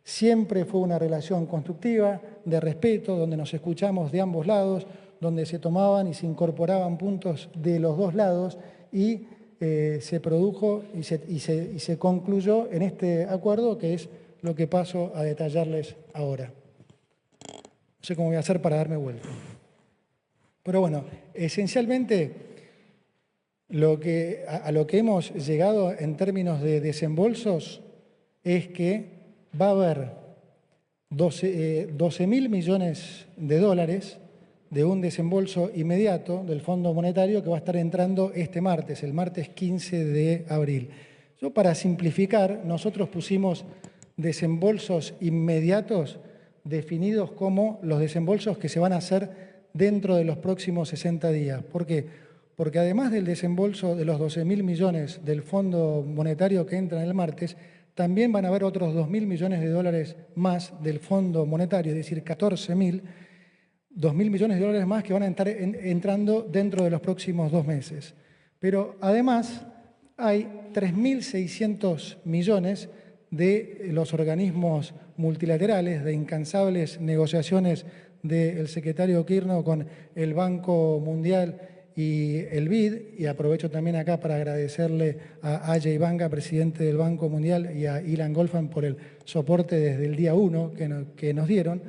Siempre fue una relación constructiva, de respeto, donde nos escuchamos de ambos lados, donde se tomaban y se incorporaban puntos de los dos lados y se produjo y se concluyó en este acuerdo, que es lo que paso a detallarles ahora. No sé cómo voy a hacer para darme vuelta. Pero bueno, esencialmente a lo que hemos llegado en términos de desembolsos es que va a haber 12.000 millones de dólares de un desembolso inmediato del Fondo Monetario que va a estar entrando este martes, el martes 15 de abril. Yo, para simplificar, nosotros pusimos desembolsos inmediatos definidos como los desembolsos que se van a hacer dentro de los próximos 60 días. ¿Por qué? Porque además del desembolso de los 12.000 millones del Fondo Monetario que entran el martes, también van a haber otros 2.000 millones de dólares más del Fondo Monetario, es decir, 2.000 millones de dólares más que van a estar entrando dentro de los próximos 2 meses. Pero además hay 3.600 millones de los organismos multilaterales, de incansables negociaciones del secretario Kirchner con el Banco Mundial y el BID, y aprovecho también acá para agradecerle a Ajay Banga, presidente del Banco Mundial, y a Ilan Goldfan por el soporte desde el día 1 que nos dieron.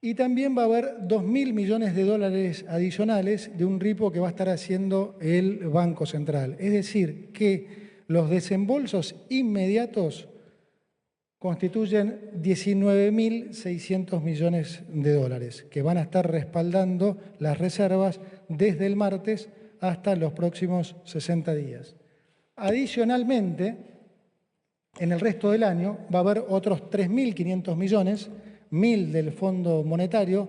Y también va a haber 2.000 millones de dólares adicionales de un ripo que va a estar haciendo el Banco Central. Es decir, que los desembolsos inmediatos constituyen 19.600 millones de dólares, que van a estar respaldando las reservas desde el martes hasta los próximos 60 días. Adicionalmente, en el resto del año va a haber otros 3.500 millones, 1.000 del Fondo Monetario,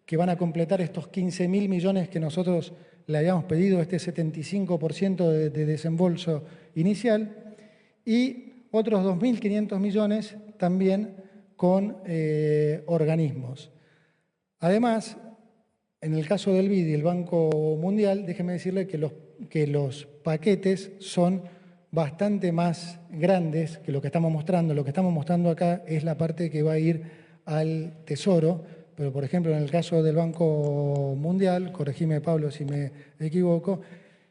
que van a completar estos 15.000 millones que nosotros le habíamos pedido, este 75% de desembolso inicial, y otros 2.500 millones también con organismos. Además, en el caso del BID y el Banco Mundial, déjeme decirle que los paquetes son bastante más grandes que lo que estamos mostrando. Lo que estamos mostrando acá es la parte que va a ir al Tesoro, pero por ejemplo en el caso del Banco Mundial, corregime Pablo si me equivoco,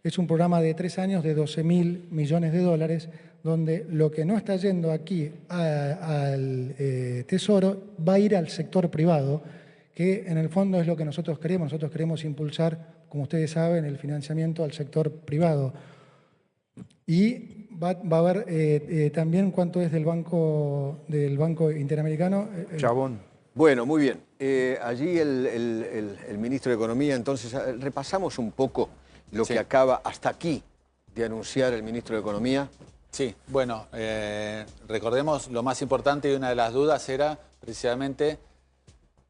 es un programa de 3 años de 12.000 millones de dólares, donde lo que no está yendo aquí al Tesoro va a ir al sector privado, que en el fondo es lo que nosotros queremos. Nosotros queremos impulsar, como ustedes saben, el financiamiento al sector privado. Y va a haber también cuánto es del Banco Interamericano. Chabón. Bueno, muy bien. Allí el ministro de Economía, entonces, repasamos un poco lo que acaba hasta aquí de anunciar el ministro de Economía. Sí, bueno, recordemos lo más importante y una de las dudas era precisamente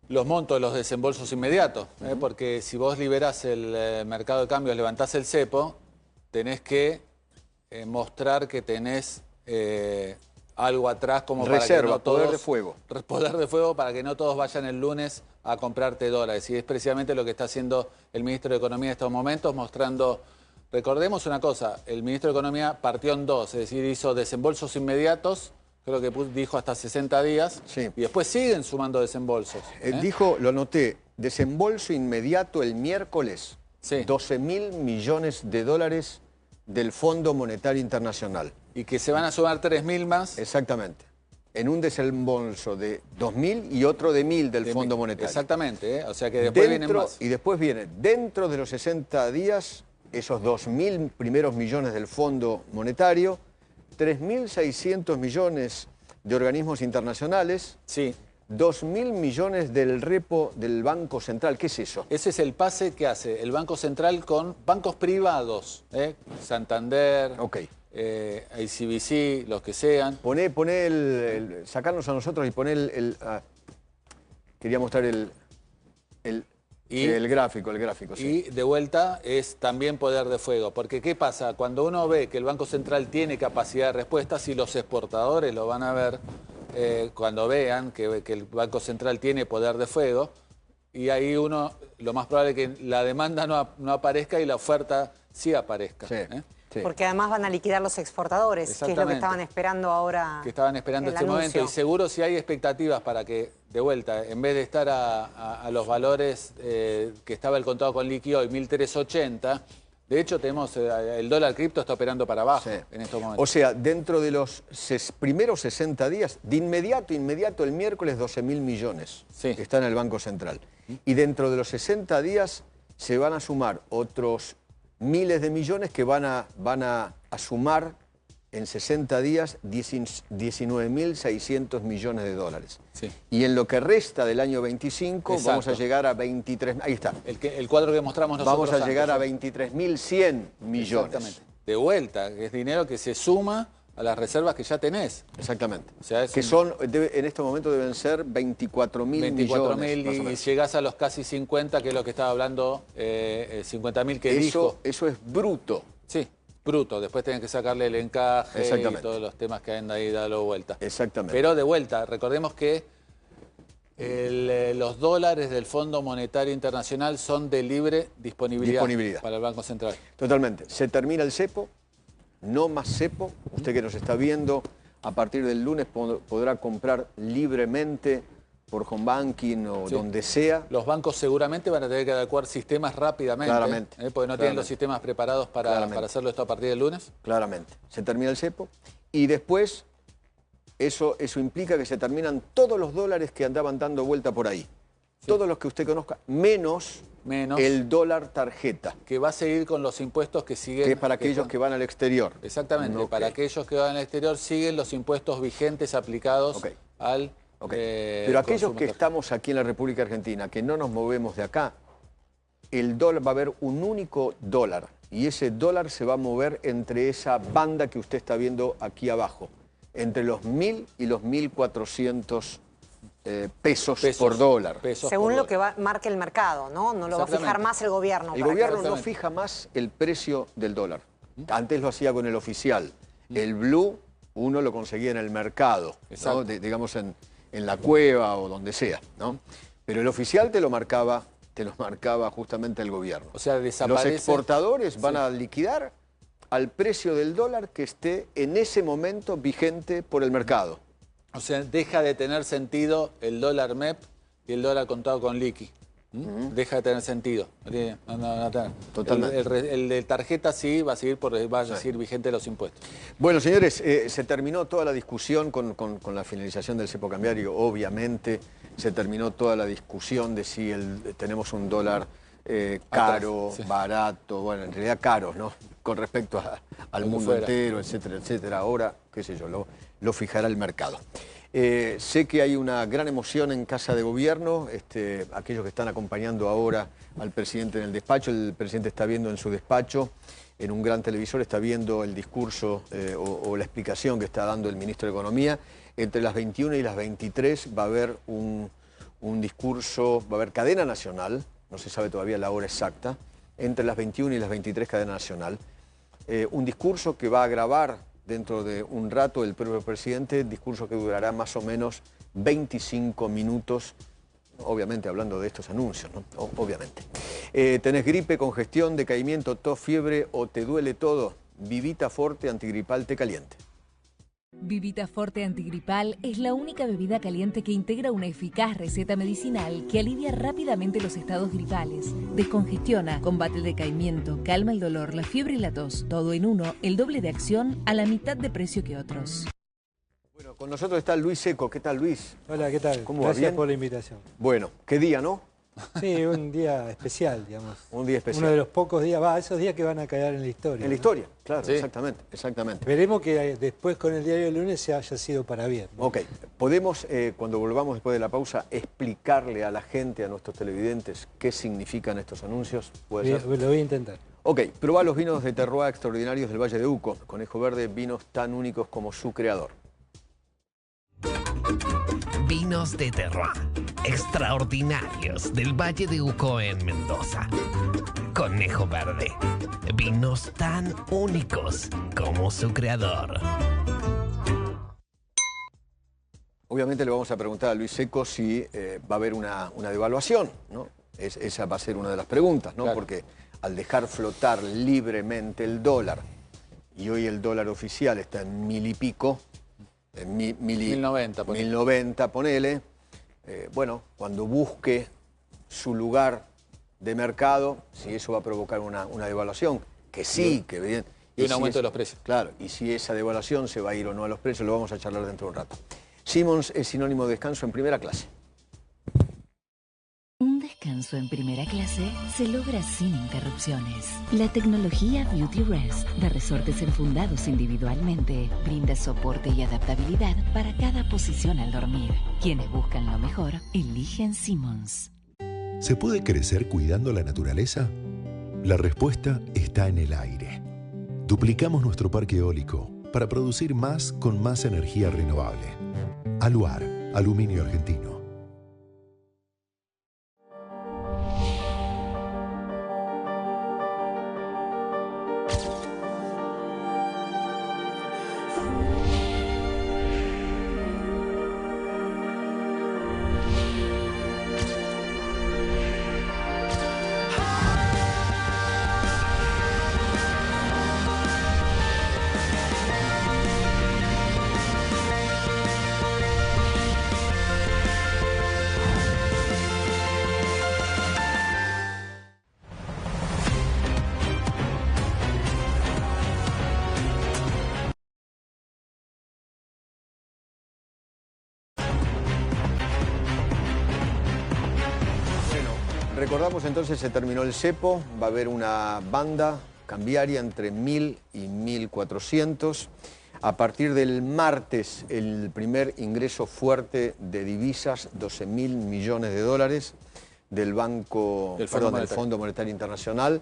los montos de los desembolsos inmediatos, porque si vos liberás el mercado de cambios, levantás el cepo, tenés que mostrar que tenés algo atrás como reserva, para que no todos, poder de fuego. Poder de fuego para que no todos vayan el lunes a comprarte dólares. Y es precisamente lo que está haciendo el ministro de Economía en estos momentos, mostrando... Recordemos una cosa, el ministro de Economía partió en 2, es decir, hizo desembolsos inmediatos, creo que dijo hasta 60 días, sí. Y después siguen sumando desembolsos. Dijo, lo anoté, desembolso inmediato el miércoles, sí. 12.000 millones de dólares del Fondo Monetario Internacional. Y que se van a sumar 3.000 más. Exactamente. en un desembolso de 2.000 y otro de 1.000 del Fondo Monetario. Exactamente, o sea que después vienen más. Y después viene, dentro de los 60 días, esos 2.000 primeros millones del Fondo Monetario, 3.600 millones de organismos internacionales, sí. 2.000 millones del repo del Banco Central. ¿Qué es eso? Ese es el pase que hace el Banco Central con bancos privados, Santander, ICBC, los que sean. Sacarnos a nosotros y poner quería mostrar el gráfico, sí. Y de vuelta es también poder de fuego, porque ¿qué pasa? Cuando uno ve que el Banco Central tiene capacidad de respuesta, si los exportadores lo van a ver, cuando vean que el Banco Central tiene poder de fuego, y ahí lo más probable es que la demanda no aparezca y la oferta sí aparezca. Sí. Sí. Porque además van a liquidar los exportadores, que es lo que estaban esperando ahora. Que estaban esperando este momento. Y seguro si hay expectativas para que, de vuelta, en vez de estar a los valores que estaba el contado con liqui hoy, 1.380, de hecho tenemos el dólar cripto está operando para abajo en estos momentos. O sea, dentro de los primeros 60 días, de inmediato, el miércoles 12.000 millones que está en el Banco Central. Y dentro de los 60 días se van a sumar otros miles de millones que van a sumar en 60 días 19.600 millones de dólares. Sí. Y en lo que resta del año 25 Exacto. vamos a llegar a 23... Ahí está. El cuadro que mostramos nosotros Vamos a llegar a 23.100 millones. Exactamente. De vuelta, que es dinero que se suma a las reservas que ya tenés. Exactamente. O sea, que en este momento deben ser 24.000 millones. Y llegás a los casi 50, que es lo que estaba hablando, 50.000 que dijo. Eso es bruto. Sí, bruto. Después tienen que sacarle el encaje y todos los temas que han ahí dado vuelta. Exactamente. Pero de vuelta, recordemos que los dólares del Fondo Monetario Internacional son de libre disponibilidad para el Banco Central. Totalmente. Se termina el cepo. No más cepo. Usted que nos está viendo, a partir del lunes podrá comprar libremente por home banking o donde sea. Los bancos seguramente van a tener que adecuar sistemas rápidamente. Claramente. Porque no tienen los sistemas preparados para hacerlo esto a partir del lunes. Claramente. Se termina el cepo y después eso implica que se terminan todos los dólares que andaban dando vuelta por ahí. Sí. Todos los que usted conozca, menos el dólar tarjeta. Que va a seguir con los impuestos que siguen. Que es para aquellos que van al exterior. Exactamente, para aquellos que van al exterior siguen los impuestos vigentes aplicados al... Pero aquellos que estamos aquí en la República Argentina, que no nos movemos de acá, el dólar va a haber un único dólar. Y ese dólar se va a mover entre esa banda que usted está viendo aquí abajo. Entre los 1.000 y los 1.400 pesos por dólar. Según lo que marque el mercado, ¿no? No lo va a fijar más el gobierno. El gobierno no fija más el precio del dólar. Antes lo hacía con el oficial. El blue uno lo conseguía en el mercado, ¿no? Digamos en la cueva o donde sea, ¿no? Pero el oficial te lo marcaba justamente el gobierno. O sea, desaparece. Los exportadores van a liquidar al precio del dólar que esté en ese momento vigente por el mercado. O sea, deja de tener sentido el dólar MEP y el dólar contado con liqui. Deja de tener sentido. Totalmente. El de tarjeta sí va a seguir vigente los impuestos. Bueno, señores, se terminó toda la discusión con la finalización del cepo cambiario. Obviamente se terminó toda la discusión de si tenemos un dólar caro, barato, bueno, en realidad caros, ¿no? Con respecto al mundo entero, etcétera, etcétera. Ahora, qué sé yo, lo fijará el mercado. Sé que hay una gran emoción en Casa de Gobierno, aquellos que están acompañando ahora al presidente en el despacho, el presidente está viendo en su despacho, en un gran televisor, está viendo el discurso o la explicación que está dando el ministro de Economía. Entre las 21 y las 23 va a haber un discurso, va a haber cadena nacional, no se sabe todavía la hora exacta, entre las 21 y las 23 cadena nacional, un discurso que va a grabar dentro de un rato el propio presidente, discurso que durará más o menos 25 minutos, obviamente hablando de estos anuncios, ¿no? Obviamente. ¿Tenés gripe, congestión, decaimiento, tos, fiebre o te duele todo? Vivita Forte Antigripal Té Caliente. Vivita Forte Antigripal es la única bebida caliente que integra una eficaz receta medicinal que alivia rápidamente los estados gripales, descongestiona, combate el decaimiento, calma el dolor, la fiebre y la tos. Todo en uno, el doble de acción a la mitad de precio que otros. Bueno, con nosotros está Luis Seco. ¿Qué tal, Luis? Hola, ¿qué tal? ¿Cómo va? Gracias ¿Bien? por la invitación. Bueno, ¿qué día, no? Sí, un día especial, digamos. Un día especial. Uno de los pocos días, esos días que van a quedar en la historia. En la ¿no? historia, claro, Sí. exactamente, exactamente. Veremos que después con el diario del lunes se haya sido para bien, ¿no? Ok, ¿podemos, cuando volvamos después de la pausa, explicarle a la gente, a nuestros televidentes, qué significan estos anuncios? ¿Puede ser? Lo voy a intentar. Ok, prueba los vinos de terroir extraordinarios del Valle de Uco. Conejo Verde, vinos tan únicos como su creador. Vinos de terroir, extraordinarios del Valle de Uco en Mendoza. Conejo Verde, vinos tan únicos como su creador. Obviamente le vamos a preguntar a Luis Seco si va a haber una devaluación, ¿no? Esa va a ser una de las preguntas, ¿no? Claro. Porque al dejar flotar libremente el dólar, y hoy el dólar oficial está en 1000 y pico, en 1090, ponele. 1090, ponele. Bueno, cuando busque su lugar de mercado, si eso va a provocar una devaluación, que sí, que bien. Y un aumento de los precios. Claro, y si esa devaluación se va a ir o no a los precios, lo vamos a charlar dentro de un rato. Simmons es sinónimo de descanso en primera clase. Un descanso en primera clase se logra sin interrupciones. La tecnología Beauty Rest de resortes enfundados individualmente brinda soporte y adaptabilidad para cada posición al dormir. Quienes buscan lo mejor, eligen Simmons. ¿Se puede crecer cuidando la naturaleza? La respuesta está en el aire. Duplicamos nuestro parque eólico para producir más con más energía renovable. Aluar, aluminio argentino. Recordamos entonces, se terminó el cepo, va a haber una banda cambiaria entre 1000 y 1400. A partir del martes, el primer ingreso fuerte de divisas, 12.000 millones de dólares del del Fondo Monetario Internacional,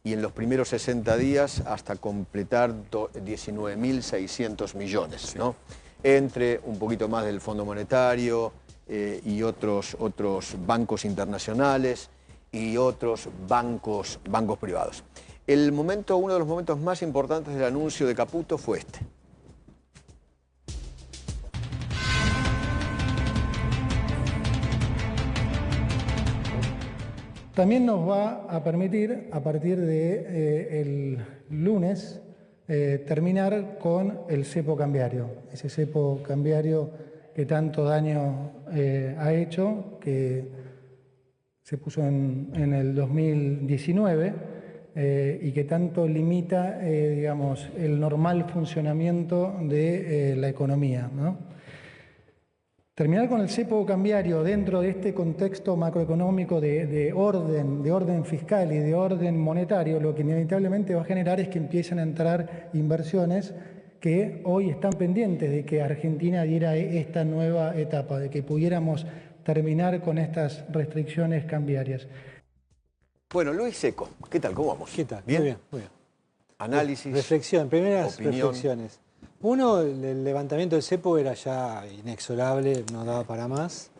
y en los primeros 60 días hasta completar 19.600 millones, ¿no? Entre un poquito más del Fondo Monetario y otros bancos internacionales y otros bancos privados. Uno de los momentos más importantes del anuncio de Caputo fue este. También nos va a permitir, a partir del lunes, terminar con el cepo cambiario. Ese cepo cambiario que tanto daño ha hecho, que se puso en el 2019 y que tanto limita, digamos, el normal funcionamiento de la economía, ¿no? Terminar con el cepo cambiario dentro de este contexto macroeconómico de orden fiscal y de orden monetario, lo que inevitablemente va a generar es que empiecen a entrar inversiones que hoy están pendientes de que Argentina diera esta nueva etapa, de que pudiéramos terminar con estas restricciones cambiarias. Bueno, Luis Seco, ¿qué tal? ¿Cómo vamos? ¿Qué tal? ¿Bien? Muy bien, muy bien. Análisis. Reflexión, primeras opinión. reflexiones. Uno, el levantamiento del cepo era ya inexorable, no daba para más.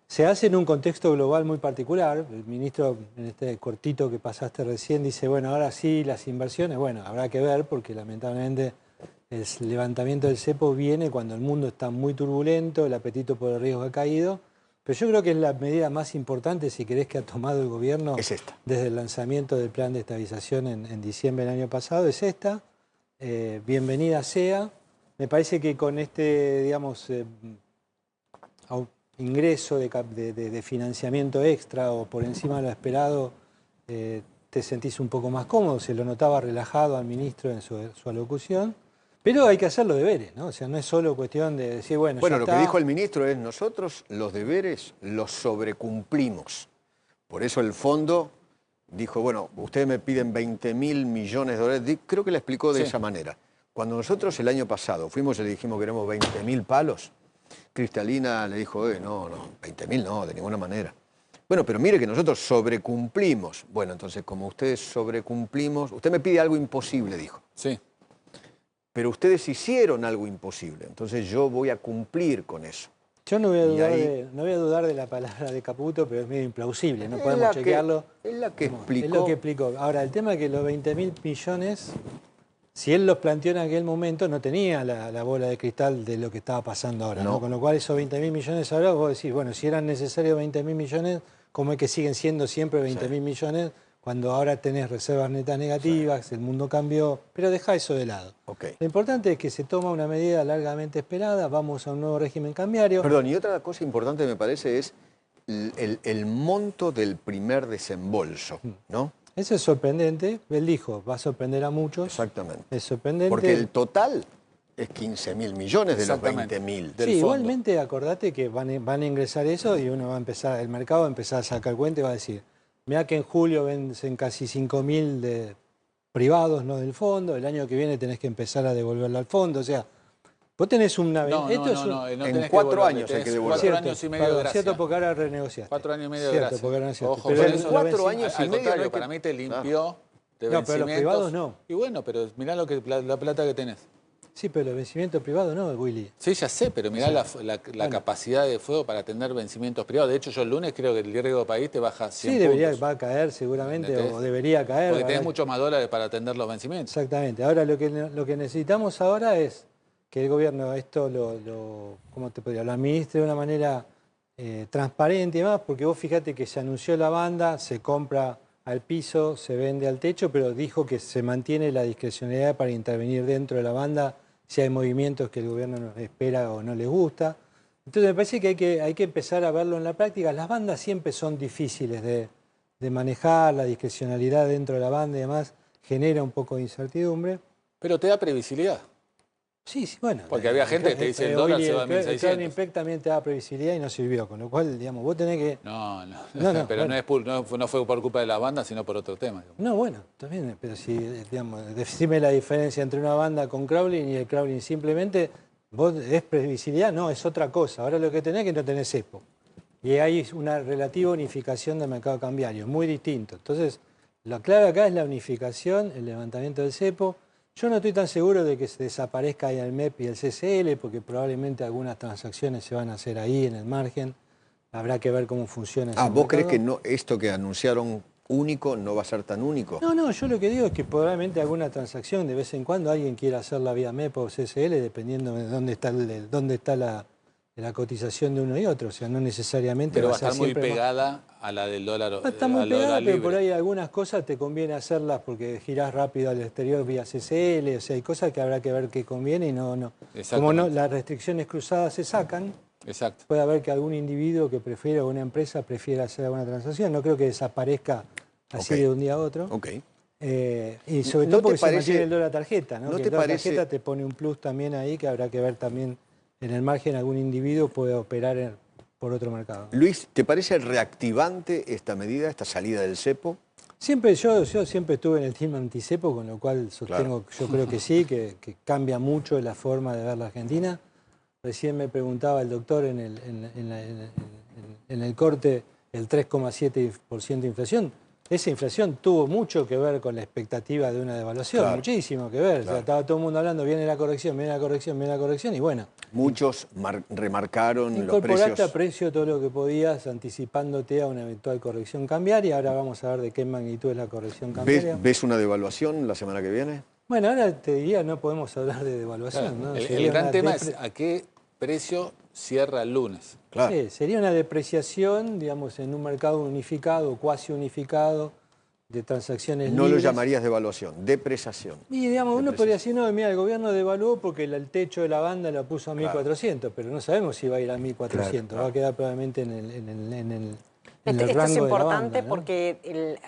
Se hace en un contexto global muy particular. El ministro, en este cortito que pasaste recién, dice, bueno, ahora sí, las inversiones, bueno, habrá que ver, porque lamentablemente el levantamiento del cepo viene cuando el mundo está muy turbulento, el apetito por el riesgo ha caído. Pero yo creo que es la medida más importante, si querés, que ha tomado el gobierno es esta. Desde el lanzamiento del plan de estabilización en diciembre del año pasado, es esta. Bienvenida sea. Me parece que con este, digamos, ingreso de financiamiento extra o por encima de lo esperado, te sentís un poco más cómodo. Se lo notaba relajado al ministro en su alocución. Pero hay que hacer los deberes, ¿no? O sea, no es solo cuestión de decir, bueno, Bueno, ya lo está. que dijo el ministro es, nosotros los deberes los sobrecumplimos. Por eso el fondo dijo, bueno, ustedes me piden 20.000 millones de dólares. Creo que le explicó de esa manera. Cuando nosotros el año pasado fuimos y le dijimos que queremos 20.000 palos, Cristalina le dijo, no, 20.000 no, de ninguna manera. Bueno, pero mire que nosotros sobrecumplimos. Bueno, entonces, como ustedes sobrecumplimos, usted me pide algo imposible, dijo. Sí. Pero ustedes hicieron algo imposible, entonces yo voy a cumplir con eso. Yo no voy a dudar de la palabra de Caputo, pero es medio implausible, no podemos chequearlo. Es la que explicó. Es lo que explicó. Ahora, el tema es que los 20.000 millones, si él los planteó en aquel momento, no tenía la bola de cristal de lo que estaba pasando ahora, ¿no? Con lo cual esos 20.000 millones ahora, vos decís, bueno, si eran necesarios 20.000 millones, ¿cómo es que siguen siendo siempre 20.000 millones? Cuando ahora tenés reservas netas negativas, el mundo cambió, pero deja eso de lado. Lo importante es que se toma una medida largamente esperada, vamos a un nuevo régimen cambiario. Perdón, y otra cosa importante me parece es el monto del primer desembolso, ¿no? Eso es sorprendente, él dijo, va a sorprender a muchos. Exactamente. Es sorprendente. Porque el total es 15.000 millones de los 20.000. Sí, igualmente acordate que van a ingresar eso y uno va a empezar, el mercado va a empezar a sacar cuenta y va a decir, mirá que en julio vencen casi 5.000 de privados, no del fondo, el año que viene tenés que empezar a devolverlo al fondo, o sea, vos tenés una... en 4 años hay que devolverlo. 4 años y medio de gracia. Cierto, porque ahora renegociaste. 4 años y medio de gracia. Porque ahora no Ojo, pero con eso, 4 años y al medio. contrario, para mí te limpió de no, pero los privados no. Y bueno, pero mirá la plata que tenés. Sí, pero los vencimientos privados no, Willy. Sí, ya sé, pero mirá la capacidad de fuego para atender vencimientos privados. De hecho, yo el lunes creo que el riesgo país te baja 100 puntos. Va a caer seguramente, ¿Entendés? o debería caer. Porque tenés muchos más dólares para atender los vencimientos. Exactamente. Ahora, lo que necesitamos ahora es que el gobierno esto ¿cómo te podría? Lo administre de una manera transparente y demás, porque vos fíjate que se anunció la banda, se compra al piso, se vende al techo, pero dijo que se mantiene la discrecionalidad para intervenir dentro de la banda si hay movimientos que el gobierno no espera o no les gusta. Entonces me parece que hay que empezar a verlo en la práctica. Las bandas siempre son difíciles de manejar, la discrecionalidad dentro de la banda y demás genera un poco de incertidumbre. Pero te da previsibilidad. Sí, bueno. Porque había gente que te dice el dólar se va a 1.600. El Crown Impact también te da previsibilidad y no sirvió, con lo cual, digamos, vos tenés que... No, pero bueno. no fue por culpa de la banda, sino por otro tema. Digamos. No, bueno, también, pero si, digamos, decime la diferencia entre una banda con crawling y el crawling simplemente, vos es previsibilidad, no, es otra cosa. Ahora lo que tenés es que no tenés cepo. Y hay una relativa unificación del mercado cambiario, muy distinto. Entonces, la clave acá es la unificación, el levantamiento del cepo. Yo no estoy tan seguro de que se desaparezca ahí el MEP y el CCL, porque probablemente algunas transacciones se van a hacer ahí en el margen. Habrá que ver cómo funciona ese ¿vos mercado. crees que esto que anunciaron único no va a ser tan único? No, yo lo que digo es que probablemente alguna transacción de vez en cuando alguien quiera hacerla vía MEP o CCL, dependiendo de dónde está la cotización de uno y otro. O sea, no necesariamente pero va a estar muy siempre pegada a la del dólar. Está muy pegada, pero por ahí algunas cosas te conviene hacerlas porque girás rápido al exterior vía CCL. O sea, hay cosas que habrá que ver qué conviene y no. Como no, las restricciones cruzadas se sacan. Exacto. Puede haber que algún individuo que prefiera o una empresa prefiera hacer alguna transacción. No creo que desaparezca así de un día a otro. Y sobre todo porque se mantiene el dólar tarjeta, ¿no? Que el dólar tarjeta te pone un plus también ahí que habrá que ver también en el margen algún individuo puede operar por otro mercado. Luis, ¿te parece reactivante esta medida, esta salida del cepo? Yo siempre estuve en el team anticepo, con lo cual sostengo, yo creo que sí, que cambia mucho la forma de ver la Argentina. Recién me preguntaba el doctor en el corte el 3,7% de inflación. Esa inflación tuvo mucho que ver con la expectativa de una devaluación, muchísimo que ver. O sea, estaba todo el mundo hablando, viene la corrección, viene la corrección, viene la corrección, y bueno. Muchos remarcaron los precios. Incorporaste a precio todo lo que podías, anticipándote a una eventual corrección cambiaria. Ahora vamos a ver de qué magnitud es la corrección cambiaria. ¿Ves una devaluación la semana que viene? Bueno, ahora te diría, no podemos hablar de devaluación. Claro. ¿no? El gran tema es a qué precio cierra el lunes. Claro. Sí, sería una depreciación, digamos, en un mercado unificado, cuasi unificado, de transacciones No libres. lo llamarías devaluación, depreciación. Y digamos, uno podría decir, no, mira, el gobierno devaluó porque el techo de la banda lo puso a 1.400, pero no sabemos si va a ir a 1.400, va a quedar probablemente en en el Esto es rango de la importante banda, ¿no? porque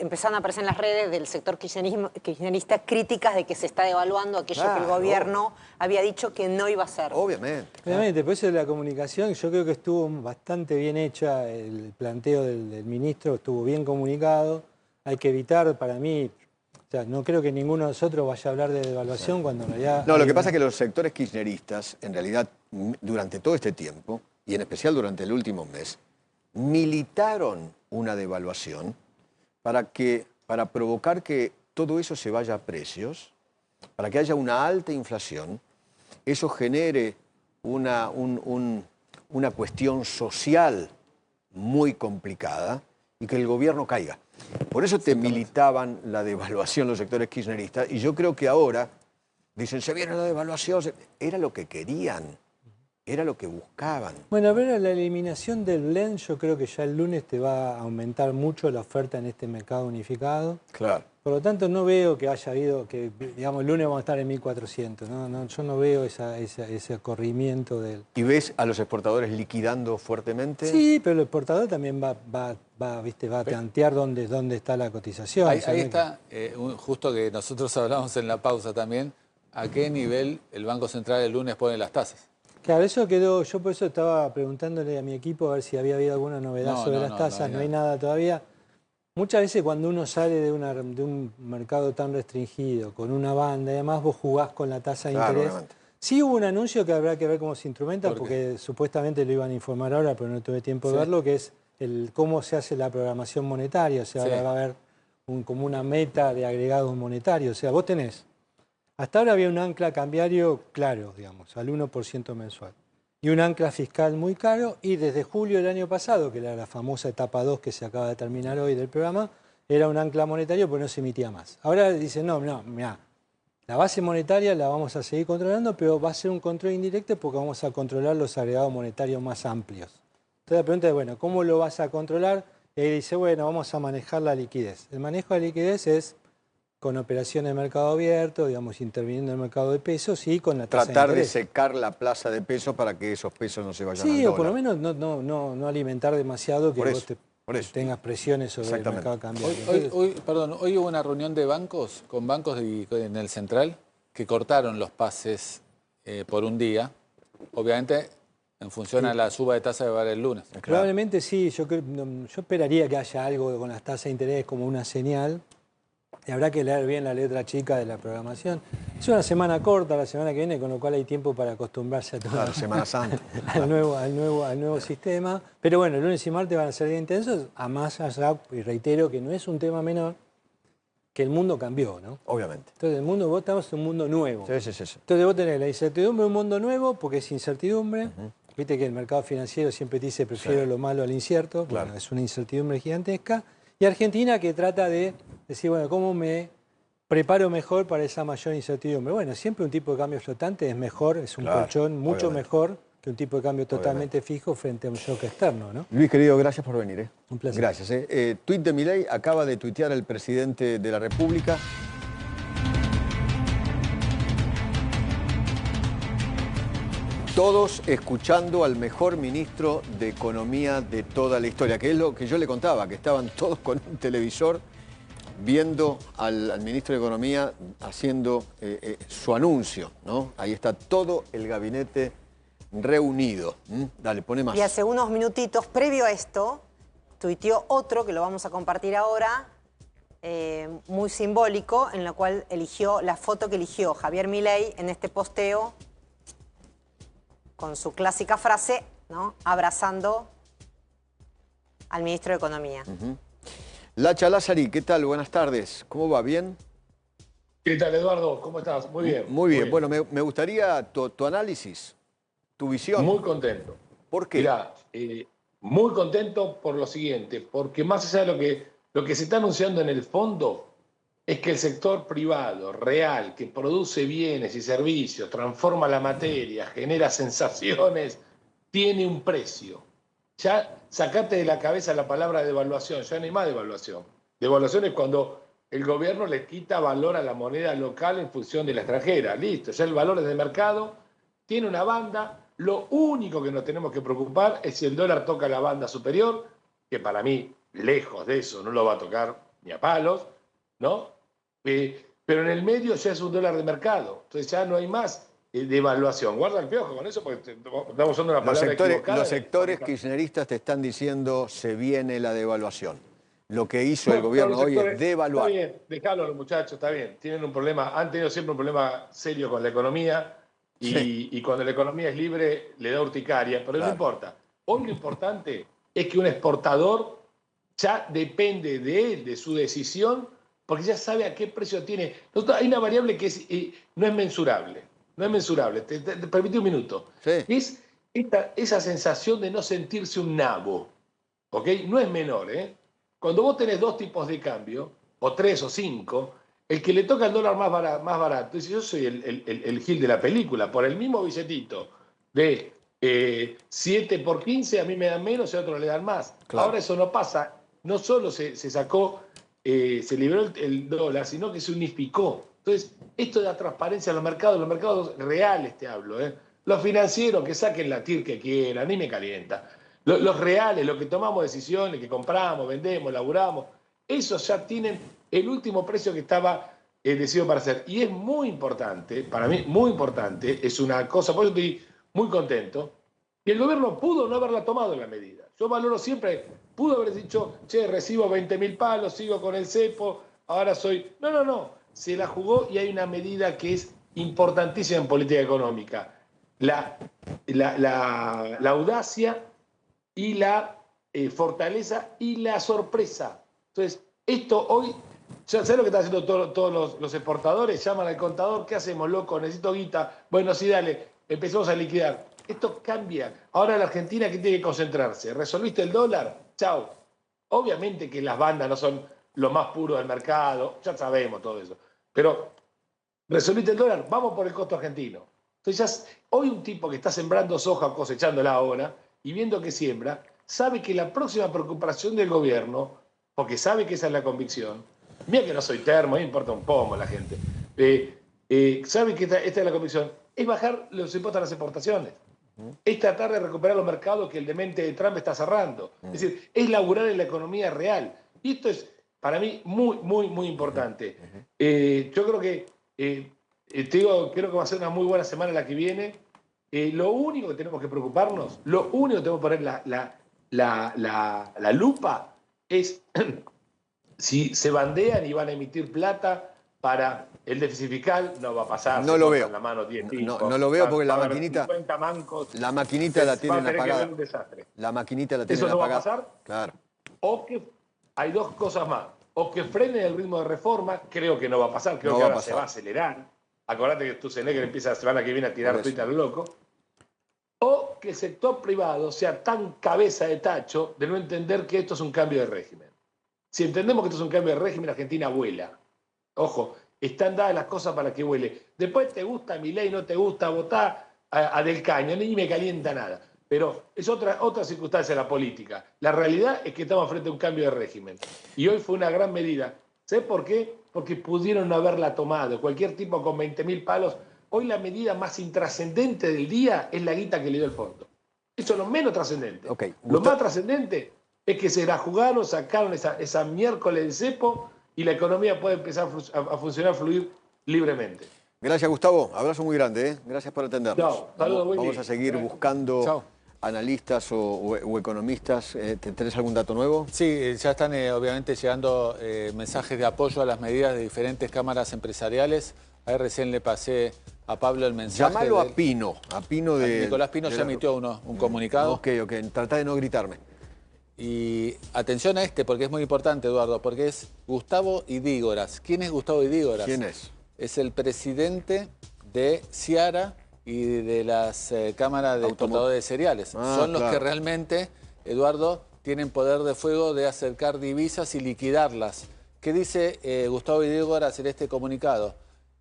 empezaron a aparecer en las redes del sector kirchnerista críticas de que se está devaluando aquello que el Claro. gobierno había dicho que no iba a hacer. Obviamente. Obviamente, por eso la comunicación yo creo que estuvo bastante bien hecha, el planteo del ministro estuvo bien comunicado. Hay que evitar, para mí, o sea, no creo que ninguno de nosotros vaya a hablar de devaluación cuando en realidad... No, lo que pasa es que los sectores kirchneristas, en realidad, durante todo este tiempo, y en especial durante el último mes, militaron una devaluación para provocar que todo eso se vaya a precios, para que haya una alta inflación, eso genere una cuestión social muy complicada y que el gobierno caiga. Por eso te militaban la devaluación los sectores kirchneristas, y yo creo que ahora dicen, se viene la devaluación, era lo que querían. Era lo que buscaban. Bueno, pero la eliminación del blend, yo creo que ya el lunes te va a aumentar mucho la oferta en este mercado unificado. Claro. Por lo tanto, no veo que haya habido, que digamos, el lunes vamos a estar en 1400. No, yo no veo ese corrimiento del... ¿Y ves a los exportadores liquidando fuertemente? Sí, pero el exportador también va a plantear dónde está la cotización. Ahí está, justo que nosotros hablamos en la pausa también, a qué nivel el Banco Central el lunes pone las tasas. Claro, eso quedó, yo por eso estaba preguntándole a mi equipo a ver si había habido alguna novedad sobre las tasas, no hay nada todavía. Muchas veces cuando uno sale de un mercado tan restringido, con una banda y demás, vos jugás con la tasa de interés. Obviamente. Sí hubo un anuncio que habrá que ver cómo se instrumenta, porque supuestamente lo iban a informar ahora, pero no tuve tiempo de verlo, que es cómo se hace la programación monetaria. O sea, ahora va a haber como una meta de agregados monetarios. O sea, vos tenés... Hasta ahora había un ancla cambiario claro, digamos, al 1% mensual. Y un ancla fiscal muy caro, y desde julio del año pasado, que era la famosa etapa 2 que se acaba de terminar hoy del programa, era un ancla monetario porque no se emitía más. Ahora dicen, no, mirá, la base monetaria la vamos a seguir controlando, pero va a ser un control indirecto porque vamos a controlar los agregados monetarios más amplios. Entonces la pregunta es, bueno, ¿cómo lo vas a controlar? Y ahí dice, bueno, vamos a manejar la liquidez. El manejo de liquidez es con operaciones de mercado abierto, digamos, interviniendo en el mercado de pesos y con la tasa Tratar de de interés. secar la plaza de pesos para que esos pesos no se vayan al Sí, dólar. o por lo menos no alimentar demasiado que Por vos eso. tengas presiones sobre el mercado cambiario. Hoy hubo una reunión de bancos, con bancos en el Central, que cortaron los pases por un día, obviamente en función a la suba de tasa de va a haber el lunes. Probablemente sí, yo esperaría que haya algo con las tasas de interés como una señal. Y habrá que leer bien la letra chica de la programación. Es una semana corta la semana que viene, con lo cual hay tiempo para acostumbrarse a todo. Claro, Semana Santa. al nuevo sistema. Pero bueno, el lunes y martes van a ser días intensos, a más allá, y reitero que no es un tema menor, que el mundo cambió, ¿no? Obviamente. Entonces, vos estamos en un mundo nuevo. Sí. Entonces vos tenés la incertidumbre de un mundo nuevo, porque es incertidumbre. Viste que el mercado financiero siempre te dice, prefiero lo malo al incierto. Bueno, es una incertidumbre gigantesca. Y Argentina que trata de decir, bueno, ¿cómo me preparo mejor para esa mayor incertidumbre? Bueno, siempre un tipo de cambio flotante es mejor, es un colchón mucho mejor que un tipo de cambio totalmente fijo frente a un shock externo, ¿no? Luis, querido, gracias por venir. Un placer. Gracias. Tuit de Milei, acaba de tuitear el presidente de la República. Todos escuchando al mejor ministro de Economía de toda la historia, que es lo que yo le contaba, que estaban todos con un televisor viendo al ministro de Economía haciendo su anuncio, ¿no? Ahí está todo el gabinete reunido. Dale, pone más. Y hace unos minutitos, previo a esto, tuiteó otro, que lo vamos a compartir ahora, muy simbólico, en la cual eligió la foto que eligió Javier Milei en este posteo, con su clásica frase, ¿no? Abrazando al ministro de Economía. Lacha Lázari, ¿qué tal? Buenas tardes. ¿Cómo va? ¿Bien? ¿Qué tal, Eduardo? ¿Cómo estás? Muy bien. Muy bien. Bueno, me gustaría tu análisis, tu visión. Muy contento. ¿Por qué? Mirá, muy contento por lo siguiente, porque más allá de lo que se está anunciando en el fondo, es que el sector privado, real, que produce bienes y servicios, transforma la materia, genera sensaciones, tiene un precio. Ya sacate de la cabeza la palabra devaluación, ya no hay más devaluación. Devaluación es cuando el gobierno le quita valor a la moneda local en función de la extranjera. Listo, ya el valor es de mercado, tiene una banda. Lo único que nos tenemos que preocupar es si el dólar toca la banda superior que para mí, lejos de eso, no lo va a tocar ni a palos, ¿no? Pero en el medio ya es un dólar de mercado, entonces ya no hay más devaluación. Guarda el piojo con eso porque estamos usando una palabra equivocada. Los sectores kirchneristas te están diciendo se viene la devaluación. Lo que hizo el gobierno hoy es devaluar. Está bien, dejalo a los muchachos, está bien. Tienen un problema, han tenido siempre un problema serio con la economía y cuando la economía es libre le da urticaria, pero no importa. Hoy lo importante es que un exportador ya depende de él, de su decisión, porque ya sabe a qué precio tiene. Hay una variable que no es mensurable. No es mensurable. Te permite un minuto. Es esa sensación de no sentirse un nabo. ¿Ok? No es menor, ¿eh? Cuando vos tenés 2 tipos de cambio, o 3 o 5, el que le toca el dólar más barato, dice, yo soy el Gil de la película, por el mismo billetito de 7 por 15, a mí me dan menos y a otros le dan más. Claro. Ahora eso no pasa. No solo se sacó, se liberó el dólar, sino que se unificó. Entonces, esto de la transparencia en los mercados reales te hablo, ¿eh? Los financieros que saquen la TIR que quieran, ni me calienta. Los reales, los que tomamos decisiones, que compramos, vendemos, laburamos, esos ya tienen el último precio que estaba decidido para hacer. Y es muy importante, para mí muy importante, es una cosa, por eso estoy muy contento, que el gobierno pudo no haberla tomado en la medida. Yo valoro siempre, pudo haber dicho, che, recibo 20.000 palos, sigo con el cepo, ahora soy... No, se la jugó y hay una medida que es importantísima en política económica. La audacia y la fortaleza y la sorpresa. Entonces, esto hoy, ¿sabes lo que están haciendo todos los exportadores? Llaman al contador, ¿qué hacemos, loco? Necesito guita. Bueno, sí, dale, empezamos a liquidar. Esto cambia. Ahora la Argentina, ¿qué tiene que concentrarse? ¿Resolviste el dólar? Chao. Obviamente que las bandas no son lo más puro del mercado, ya sabemos todo eso. Pero, ¿resolviste el dólar? Vamos por el costo argentino. Entonces, hoy un tipo que está sembrando soja o cosechándola ahora, y viendo que siembra, sabe que la próxima preocupación del gobierno, porque sabe que esa es la convicción, mira que no soy termo, me importa un pomo la gente, sabe que esta es la convicción, es bajar los impuestos a las exportaciones. Es tratar de recuperar los mercados que el demente de Trump está cerrando. Es decir, es laburar en la economía real. Y esto es, para mí, muy, muy, muy importante. Yo creo que, creo que va a ser una muy buena semana la que viene. Lo único que tenemos que preocuparnos, lo único que tenemos que poner la lupa es si se bandean y van a emitir plata para el déficit fiscal. No va a pasar. No lo veo. La mano 10 no lo veo porque la maquinita la tienen apagada. La maquinita la tienen apagada. ¿Eso no va a pasar? Claro. O que hay 2 cosas más. O que frenen el ritmo de reforma, creo que no va a pasar, creo que ahora se va a acelerar. Acordate que Sturzenegger empieza la semana que viene a tirar tuit al loco. O que el sector privado sea tan cabeza de tacho de no entender que esto es un cambio de régimen. Si entendemos que esto es un cambio de régimen, Argentina vuela. Ojo, están dadas las cosas para que vuele. Después te gusta Milei, no te gusta, votá a Del Caño, ni me calienta nada. Pero es otra circunstancia de la política. La realidad es que estamos frente a un cambio de régimen. Y hoy fue una gran medida. ¿Sabes por qué? Porque pudieron no haberla tomado. Cualquier tipo con 20.000 palos. Hoy la medida más intrascendente del día es la guita que le dio el fondo. Eso es lo menos trascendente. Lo más trascendente es que se la jugaron, sacaron esa miércoles de cepo y la economía puede empezar a funcionar, fluir libremente. Gracias, Gustavo. Abrazo muy grande, ¿eh? Gracias por atendernos. Saludos, vamos a seguir buscando analistas o economistas. ¿Tenés algún dato nuevo? Sí, ya están obviamente llegando mensajes de apoyo a las medidas de diferentes cámaras empresariales. Ahí recién le pasé a Pablo el mensaje. Llámalo a Pino. A Pino de... Nicolás Pino ya emitió un comunicado. Ok. Tratá de no gritarme. Y atención a porque es muy importante, Eduardo, porque es Gustavo Idígoras. ¿Quién es Gustavo Idígoras? ¿Quién es? Es el presidente de Ciara y de las cámaras de exportadores de cereales. Son los que realmente, Eduardo, tienen poder de fuego de acercar divisas y liquidarlas. ¿Qué dice Gustavo Idígoras en este comunicado?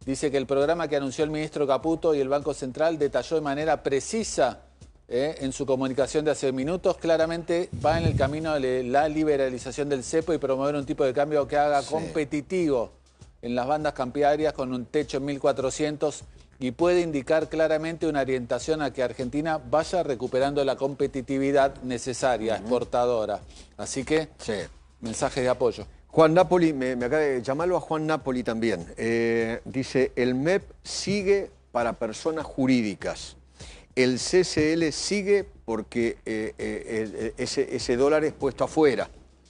Dice que el programa que anunció el ministro Caputo y el Banco Central detalló de manera precisa en su comunicación de hace minutos, claramente va en el camino de la liberalización del cepo y promover un tipo de cambio que haga competitivo en las bandas cambiarias con un techo en 1.400 y puede indicar claramente una orientación a que Argentina vaya recuperando la competitividad necesaria, exportadora. Así que, mensajes de apoyo. Juan Napoli, me acaba de llamarlo a Juan Napoli también. Dice, el MEP sigue para personas jurídicas. El CCL sigue porque ese dólar es puesto afuera.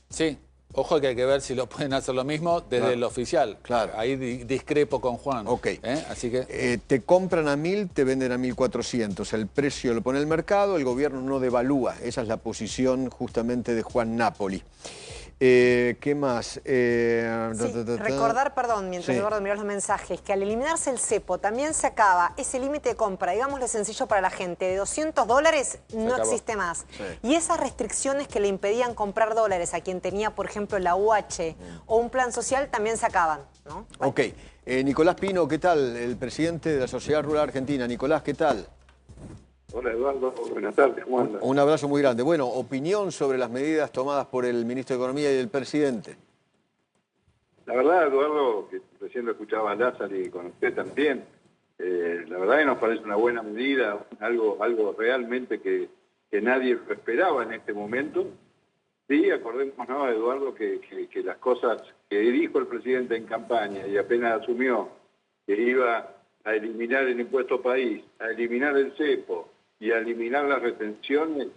Sí. Ojo que hay que ver si lo pueden hacer lo mismo desde el oficial. Claro. Ahí discrepo con Juan. Ok. Así que... te compran a 1.000, te venden a 1.400. El precio lo pone el mercado, el gobierno no devalúa. Esa es la posición justamente de Juan Napoli. ¿Qué más? Recordar, perdón, mientras Eduardo miró los mensajes, que al eliminarse el cepo también se acaba ese límite de compra, digámosle sencillo para la gente, de $200 no existe más. Y esas restricciones que le impedían comprar dólares a quien tenía, por ejemplo, la UH o un plan social también se acaban, ¿no? Bueno. Ok. Nicolás Pino, ¿qué tal? El presidente de la Sociedad Rural Argentina. Nicolás, ¿qué tal? Hola Eduardo, buenas tardes, ¿cómo andas? Un abrazo muy grande. Bueno, opinión sobre las medidas tomadas por el ministro de Economía y el presidente. La verdad, Eduardo, que recién lo escuchaba a Lázaro y con usted también, la verdad que nos parece una buena medida, algo realmente que nadie lo esperaba en este momento. Sí, acordémonos, Eduardo, que las cosas que dijo el presidente en campaña y apenas asumió que iba a eliminar el impuesto país, a eliminar el cepo, y a eliminar las retenciones,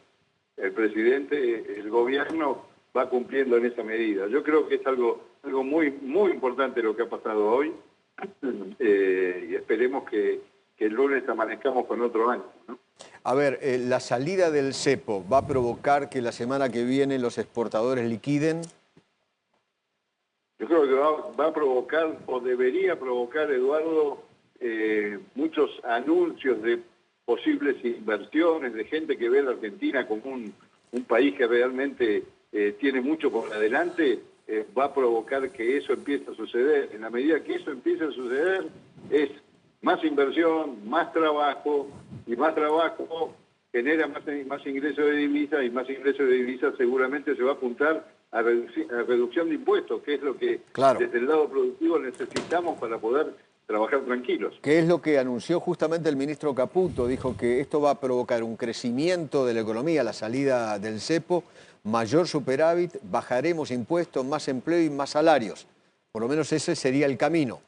el presidente, el gobierno va cumpliendo en esa medida. Yo creo que es algo muy, muy importante lo que ha pasado hoy y esperemos que el lunes amanezcamos con otro año, ¿no? A ver, la salida del cepo va a provocar que la semana que viene los exportadores liquiden. Yo creo que va a provocar, o debería provocar, Eduardo, muchos anuncios de posibles inversiones, de gente que ve a la Argentina como un país que realmente tiene mucho por adelante, va a provocar que eso empiece a suceder. En la medida que eso empiece a suceder, es más inversión, más trabajo, y más trabajo genera más ingresos de divisas, y más ingresos de divisas seguramente se va a apuntar a reducción de impuestos, que es lo que desde el lado productivo necesitamos para poder trabajar tranquilos. ¿Qué es lo que anunció justamente el ministro Caputo? Dijo que esto va a provocar un crecimiento de la economía, la salida del cepo, mayor superávit, bajaremos impuestos, más empleo y más salarios. Por lo menos ese sería el camino.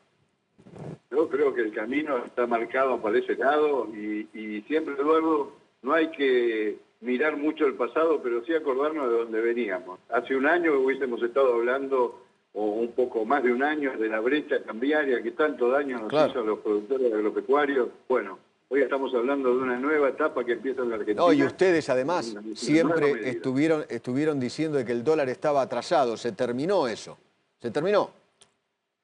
Yo creo que el camino está marcado para ese lado y siempre, Eduardo, no hay que mirar mucho el pasado, pero sí acordarnos de dónde veníamos. Hace un año hubiésemos estado hablando, o un poco más de un año, de la brecha cambiaria que tanto daño nos hizo a los productores agropecuarios. Bueno, hoy estamos hablando de una nueva etapa que empieza en la Argentina. No, y ustedes además siempre estuvieron diciendo de que el dólar estaba atrasado. Se terminó eso. Se terminó.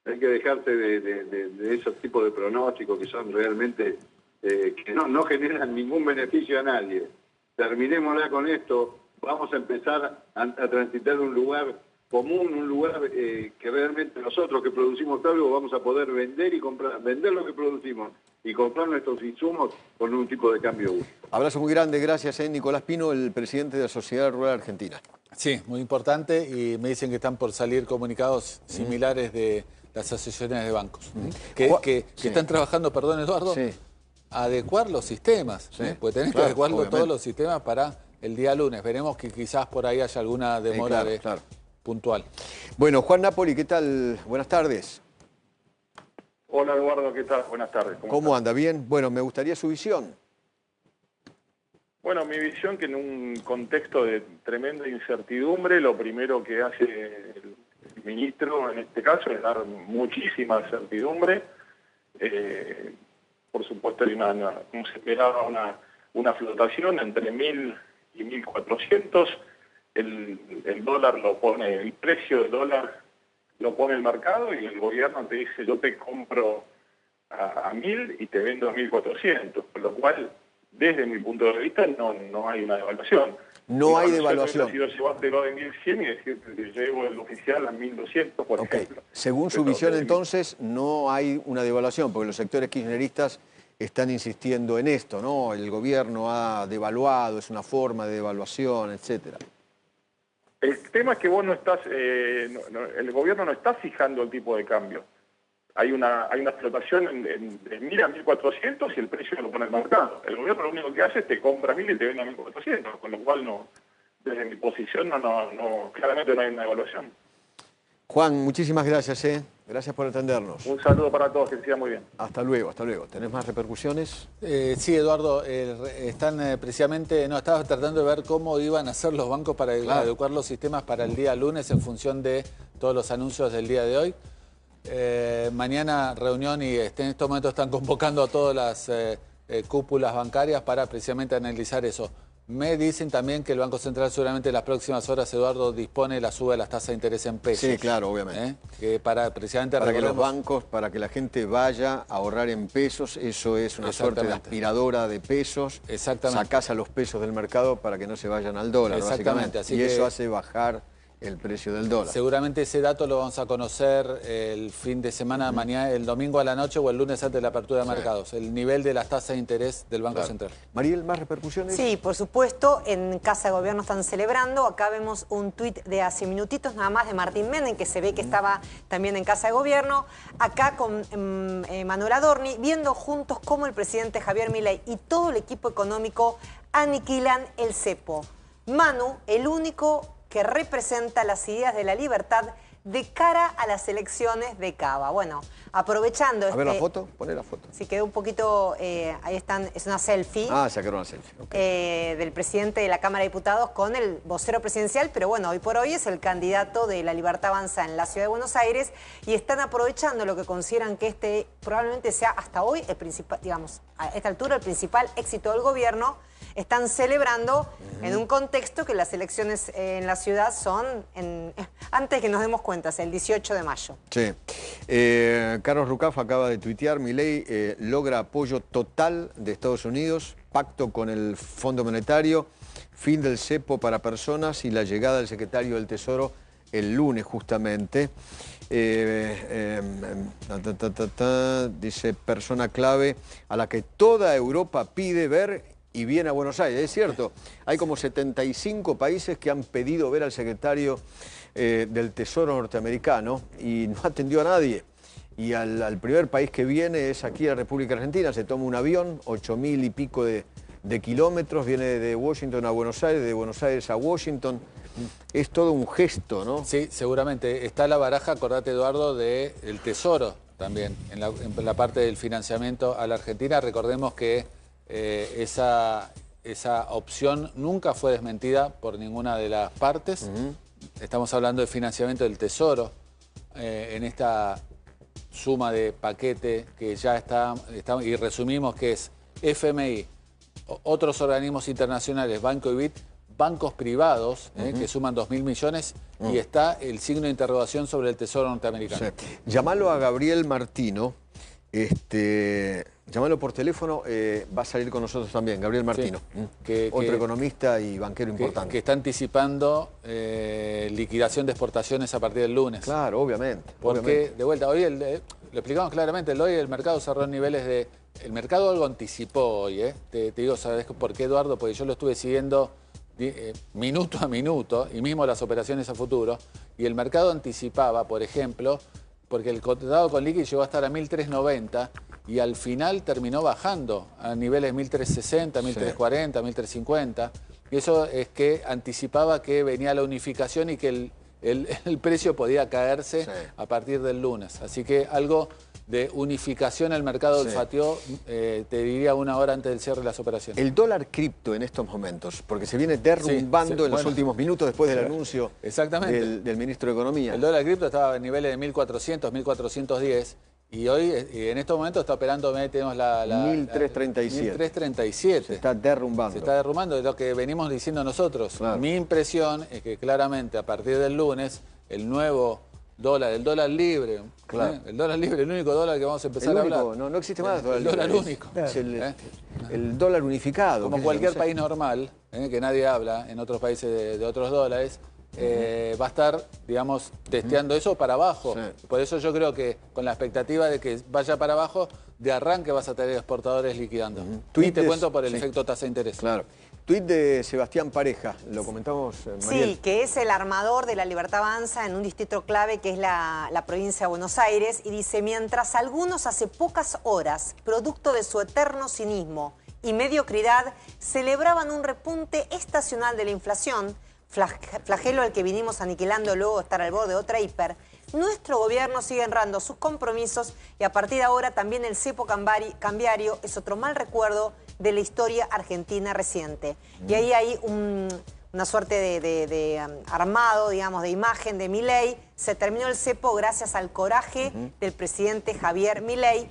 Hay que dejarse de esos tipos de pronósticos que son realmente, que no generan ningún beneficio a nadie. Terminémosla con esto, vamos a empezar a transitar un lugar común, un lugar que realmente nosotros que producimos algo vamos a poder vender y comprar, vender lo que producimos y comprar nuestros insumos con un tipo de cambio único. Abrazo muy grande, gracias, Nicolás Pino, el presidente de la Sociedad Rural Argentina. Sí, muy importante, y me dicen que están por salir comunicados similares de las asociaciones de bancos, que están trabajando, perdón Eduardo, a adecuar los sistemas, porque tenés que adecuarlo todos los sistemas para el día lunes. Veremos que quizás por ahí haya alguna demora puntual. Bueno, Juan Napoli, ¿qué tal? Buenas tardes. Hola Eduardo, ¿qué tal? Buenas tardes. ¿Cómo anda? ¿Bien? Bueno, me gustaría su visión. Bueno, mi visión, que en un contexto de tremenda incertidumbre, lo primero que hace el ministro en este caso es dar muchísima certidumbre. Por supuesto, hay como se esperaba, una flotación entre 1.000 y 1.400. El dólar lo pone, el precio del dólar lo pone el mercado, y el gobierno te dice: yo te compro a 1.000 y te vendo a 1.400, con lo cual, desde mi punto de vista, no hay una devaluación. No hay devaluación. Si yo llevártelo de 1.100 y decirte que llevo el oficial a 1.200, por ejemplo. Según su visión, entonces, no hay una devaluación, porque los sectores kirchneristas están insistiendo en esto, ¿no? El gobierno ha devaluado, es una forma de devaluación, etcétera. El tema es que vos no estás, el gobierno no está fijando el tipo de cambio. hay una flotación de 1.000 a 1.400 y el precio lo pone el mercado. El gobierno lo único que hace es te compra 1.000 y te vende a 1.400, con lo cual no, desde mi posición claramente no hay una evaluación. Juan, muchísimas gracias, Gracias por atendernos. Un saludo para todos, que sigan muy bien. Hasta luego, hasta luego. ¿Tenés más repercusiones? Sí, Eduardo, están precisamente, no, estaba tratando de ver cómo iban a hacer los bancos para adecuar los sistemas para el día lunes en función de todos los anuncios del día de hoy. Mañana reunión y en estos momentos están convocando a todas las cúpulas bancarias para precisamente analizar eso. Me dicen también que el Banco Central seguramente en las próximas horas, Eduardo, dispone la suba de las tasas de interés en pesos. Sí, claro, obviamente. Que precisamente para que los bancos, para que la gente vaya a ahorrar en pesos, eso es una suerte de aspiradora de pesos. Exactamente. Sacás a los pesos del mercado para que no se vayan al dólar, básicamente. Así y que eso hace bajar el precio del dólar. Seguramente ese dato lo vamos a conocer el fin de semana, mañana, el domingo a la noche o el lunes antes de la apertura de mercados. El nivel de las tasas de interés del Banco Central. Mariel, ¿más repercusiones? Sí, por supuesto, en Casa de Gobierno están celebrando. Acá vemos un tuit de hace minutitos nada más de Martín Menem, que se ve que estaba también en Casa de Gobierno. Acá con Manuel Adorni, viendo juntos cómo el presidente Javier Milei y todo el equipo económico aniquilan el cepo. Manu, el único que representa las ideas de la libertad de cara a las elecciones de Cava. Bueno, aprovechando... A ver la foto, poné la foto. Sí, quedó un poquito... ahí están, es una selfie. Ah, sacaron una selfie. Okay. Del presidente de la Cámara de Diputados con el vocero presidencial, pero bueno, hoy por hoy es el candidato de La Libertad Avanza en la Ciudad de Buenos Aires y están aprovechando lo que consideran que este probablemente sea hasta hoy el principal, digamos, a esta altura el principal éxito del gobierno. Están celebrando en un contexto que las elecciones en la ciudad son, antes que nos demos cuenta, es el 18 de mayo. Sí. Carlos Rucaf acaba de tuitear, Milei logra apoyo total de Estados Unidos, pacto con el Fondo Monetario, fin del cepo para personas y la llegada del secretario del Tesoro el lunes justamente. Dice, persona clave a la que toda Europa pide ver y viene a Buenos Aires. Es cierto, hay como 75 países que han pedido ver al secretario del Tesoro norteamericano y no atendió a nadie. Y al primer país que viene es aquí a la República Argentina, se toma un avión, 8.000 y pico de kilómetros, viene de Washington a Buenos Aires, de Buenos Aires a Washington. Es todo un gesto, ¿no? Sí, seguramente. Está la baraja, acordate, Eduardo, del Tesoro también, en la parte del financiamiento a la Argentina. Recordemos que esa opción nunca fue desmentida por ninguna de las partes. Estamos hablando de financiamiento del Tesoro en esta suma de paquete que ya está y resumimos que es FMI, otros organismos internacionales, Banco y BID, bancos privados que suman 2.000 millones y está el signo de interrogación sobre el Tesoro norteamericano. Sí. Llamalo a Gabriel Martino. Llámalo por teléfono, va a salir con nosotros también, Gabriel Martino, otro economista y banquero importante. Que está anticipando liquidación de exportaciones a partir del lunes. Claro, obviamente. Porque, de vuelta, hoy lo explicamos claramente, hoy el mercado cerró en niveles de... El mercado algo anticipó hoy, te digo, ¿sabes por qué, Eduardo? Porque yo lo estuve siguiendo minuto a minuto, y mismo las operaciones a futuro, y el mercado anticipaba, por ejemplo, porque el contratado con liqui llegó a estar a 1.390 y al final terminó bajando a niveles 1.360, 1.340, 1.350. Y eso es que anticipaba que venía la unificación y que el precio podía caerse a partir del lunes. Así que algo de unificación al mercado olfateó, te diría, una hora antes del cierre de las operaciones. El dólar cripto en estos momentos, porque se viene derrumbando en los últimos minutos después del anuncio del ministro de Economía. El dólar cripto estaba en niveles de 1.400, 1.410 y hoy en estos momentos está operando, tenemos la 1.337. 1.337. Se está derrumbando. Se está derrumbando, es lo que venimos diciendo nosotros. Claro. Mi impresión es que claramente a partir del lunes el nuevo dólar, el dólar libre, el dólar libre, el único dólar que vamos a empezar a hablar. No existe más el dólar único. Es el dólar unificado. Como cualquier país normal, que nadie habla en otros países de otros dólares, va a estar, digamos, testeando eso para abajo. Por eso yo creo que con la expectativa de que vaya para abajo, de arranque vas a tener exportadores liquidando. Y te cuento por el efecto tasa de interés. Claro. Tuit de Sebastián Pareja, lo comentamos, Mariel. Sí, que es el armador de la Libertad Avanza en un distrito clave que es la provincia de Buenos Aires, y dice: mientras algunos hace pocas horas, producto de su eterno cinismo y mediocridad, celebraban un repunte estacional de la inflación, flagelo al que vinimos aniquilando luego de estar al borde de otra hiper, nuestro gobierno sigue honrando sus compromisos y a partir de ahora también el cepo cambiario es otro mal recuerdo de la historia argentina reciente. Y ahí hay una suerte de armado, digamos, de imagen de Milei. Se terminó el cepo gracias al coraje del presidente Javier Milei.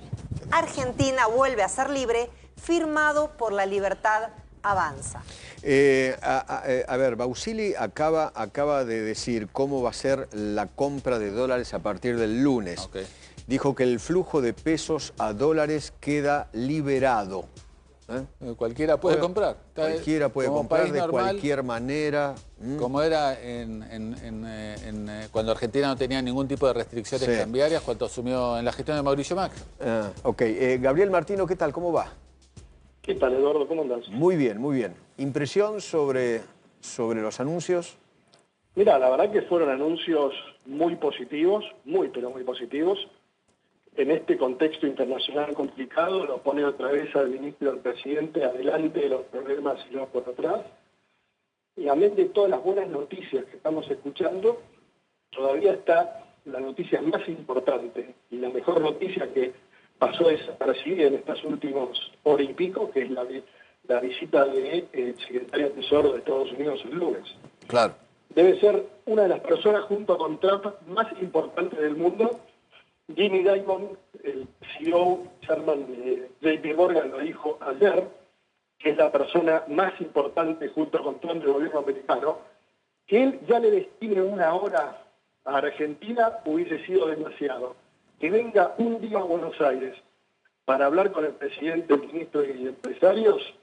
Argentina vuelve a ser libre, firmado por la Libertad Avanza. A ver, Bausili acaba de decir cómo va a ser la compra de dólares a partir del lunes. Okay. Dijo que el flujo de pesos a dólares queda liberado. Cualquiera puede comprar. Cualquiera puede Como comprar país de normal, cualquier manera. Como era cuando Argentina no tenía ningún tipo de restricciones cambiarias, cuando asumió en la gestión de Mauricio Macri. Ok. Gabriel Martino, ¿qué tal? ¿Cómo va? ¿Qué tal, Eduardo? ¿Cómo andás? Muy bien, muy bien. ¿Impresión sobre los anuncios? Mira, la verdad que fueron anuncios muy positivos, pero muy positivos. En este contexto internacional complicado, lo pone otra vez al ministro y al presidente adelante de los problemas y no por atrás. Y amén de todas las buenas noticias que estamos escuchando, todavía está la noticia más importante y la mejor noticia que pasó desapercibida en estas últimas horas y pico, que es la visita del secretario de Tesoro de Estados Unidos el lunes. Claro. Debe ser una de las personas junto con Trump más importantes del mundo. Jamie Dimon, el CEO, chairman de JP Morgan, lo dijo ayer, que es la persona más importante junto con Trump del gobierno americano. Que él ya le destine una hora a Argentina hubiese sido demasiado. Que venga un día a Buenos Aires para hablar con el presidente, el ministro y empresarios,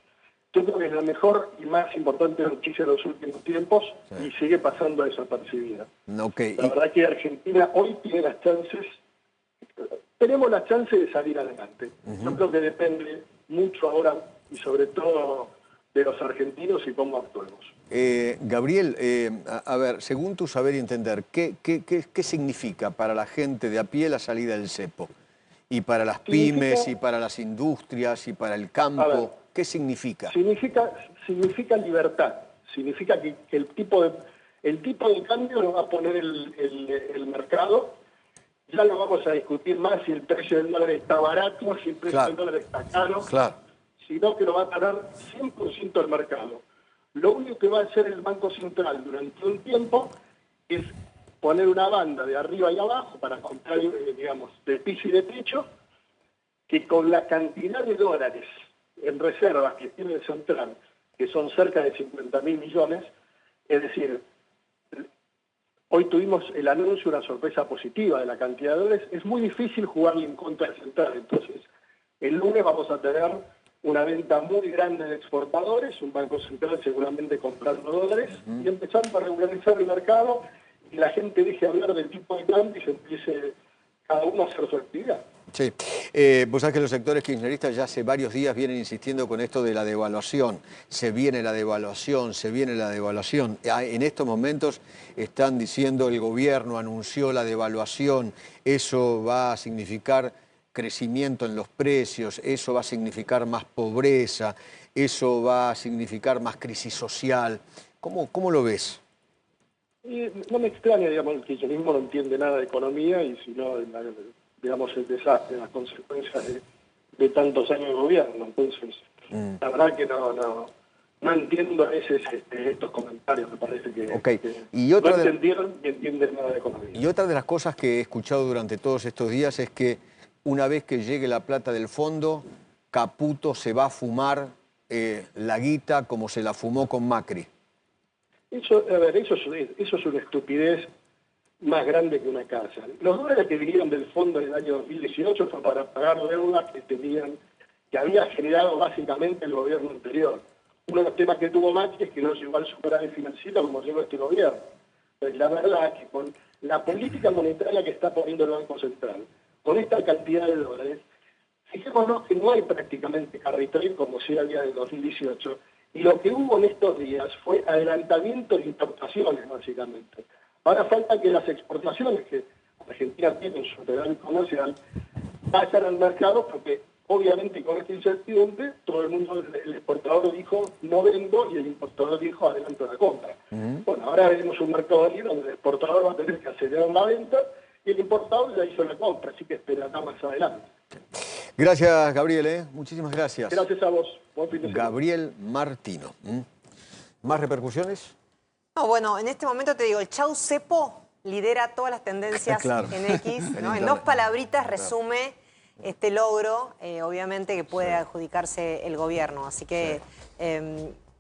yo creo que es la mejor y más importante noticia de los últimos tiempos y sigue pasando desapercibida. Okay. La verdad que Argentina hoy tiene las chances, tenemos la chance de salir adelante. Yo creo que depende mucho ahora y sobre todo de los argentinos y cómo actuemos. Gabriel, a ver, según tu saber y entender, ¿qué significa para la gente de a pie la salida del cepo? Y para las pymes, y para las industrias, y para el campo, ¿qué significa? Significa libertad, significa que el tipo de cambio lo va a poner el mercado. Ya no vamos a discutir más si el precio del dólar está barato, si el precio del dólar está caro, sino que lo va a pagar 100% el mercado. Lo único que va a hacer el Banco Central durante un tiempo es poner una banda de arriba y abajo para comprar, digamos, de piso y de techo, que con la cantidad de dólares en reservas que tiene el Central, que son cerca de 50.000 millones, es decir, hoy tuvimos el anuncio, una sorpresa positiva de la cantidad de dólares, es muy difícil jugarle en contra del Central. Entonces, el lunes vamos a tener una venta muy grande de exportadores, un Banco Central seguramente comprando dólares y empezando a regularizar el mercado y la gente deje hablar del tipo de cambio y se empiece cada uno a hacer su actividad. Sí, vos sabés que los sectores kirchneristas ya hace varios días vienen insistiendo con esto de la devaluación. Se viene la devaluación, se viene la devaluación. En estos momentos están diciendo el gobierno anunció la devaluación, eso va a significar crecimiento en los precios, eso va a significar más pobreza, eso va a significar más crisis social. ¿Cómo lo ves? Y no me extraña, digamos, el kirchnerismo no entiende nada de economía y si no, digamos, el desastre, las consecuencias de tantos años de gobierno. Entonces, la verdad que no entiendo a veces estos comentarios, me parece que y otra no entendieron ni entienden nada de economía. Y otra de las cosas que he escuchado durante todos estos días es que una vez que llegue la plata del fondo, Caputo se va a fumar la guita como se la fumó con Macri. Eso es una estupidez más grande que una casa. Los dólares que vinieron del fondo en el año 2018 fue para pagar deudas que había generado básicamente el gobierno anterior. Uno de los temas que tuvo Macri es que no llegó al superávit financiero como llegó este gobierno. Pero la verdad es que con la política monetaria que está poniendo el Banco Central, con esta cantidad de dólares, fijémonos que no hay prácticamente carry trade como sí había en 2018, Y lo que hubo en estos días fue adelantamiento de importaciones, básicamente. Ahora falta que las exportaciones que Argentina tiene en su superávit comercial vayan al mercado, porque obviamente con esta incertidumbre todo el mundo, el exportador dijo no vendo y el importador dijo adelanto la compra. Bueno, ahora veremos un mercado libre donde el exportador va a tener que acelerar la venta y el importador ya hizo la compra, así que esperará más adelante. Gracias, Gabriel, muchísimas gracias. Gracias a vos. Buen fin de semana. Gabriel Martino. ¿Más repercusiones? No, bueno, en este momento te digo, el Chau Cepo lidera todas las tendencias Claro. en X, ¿no? En dos palabritas resume este logro, obviamente, que puede adjudicarse el gobierno. Así que,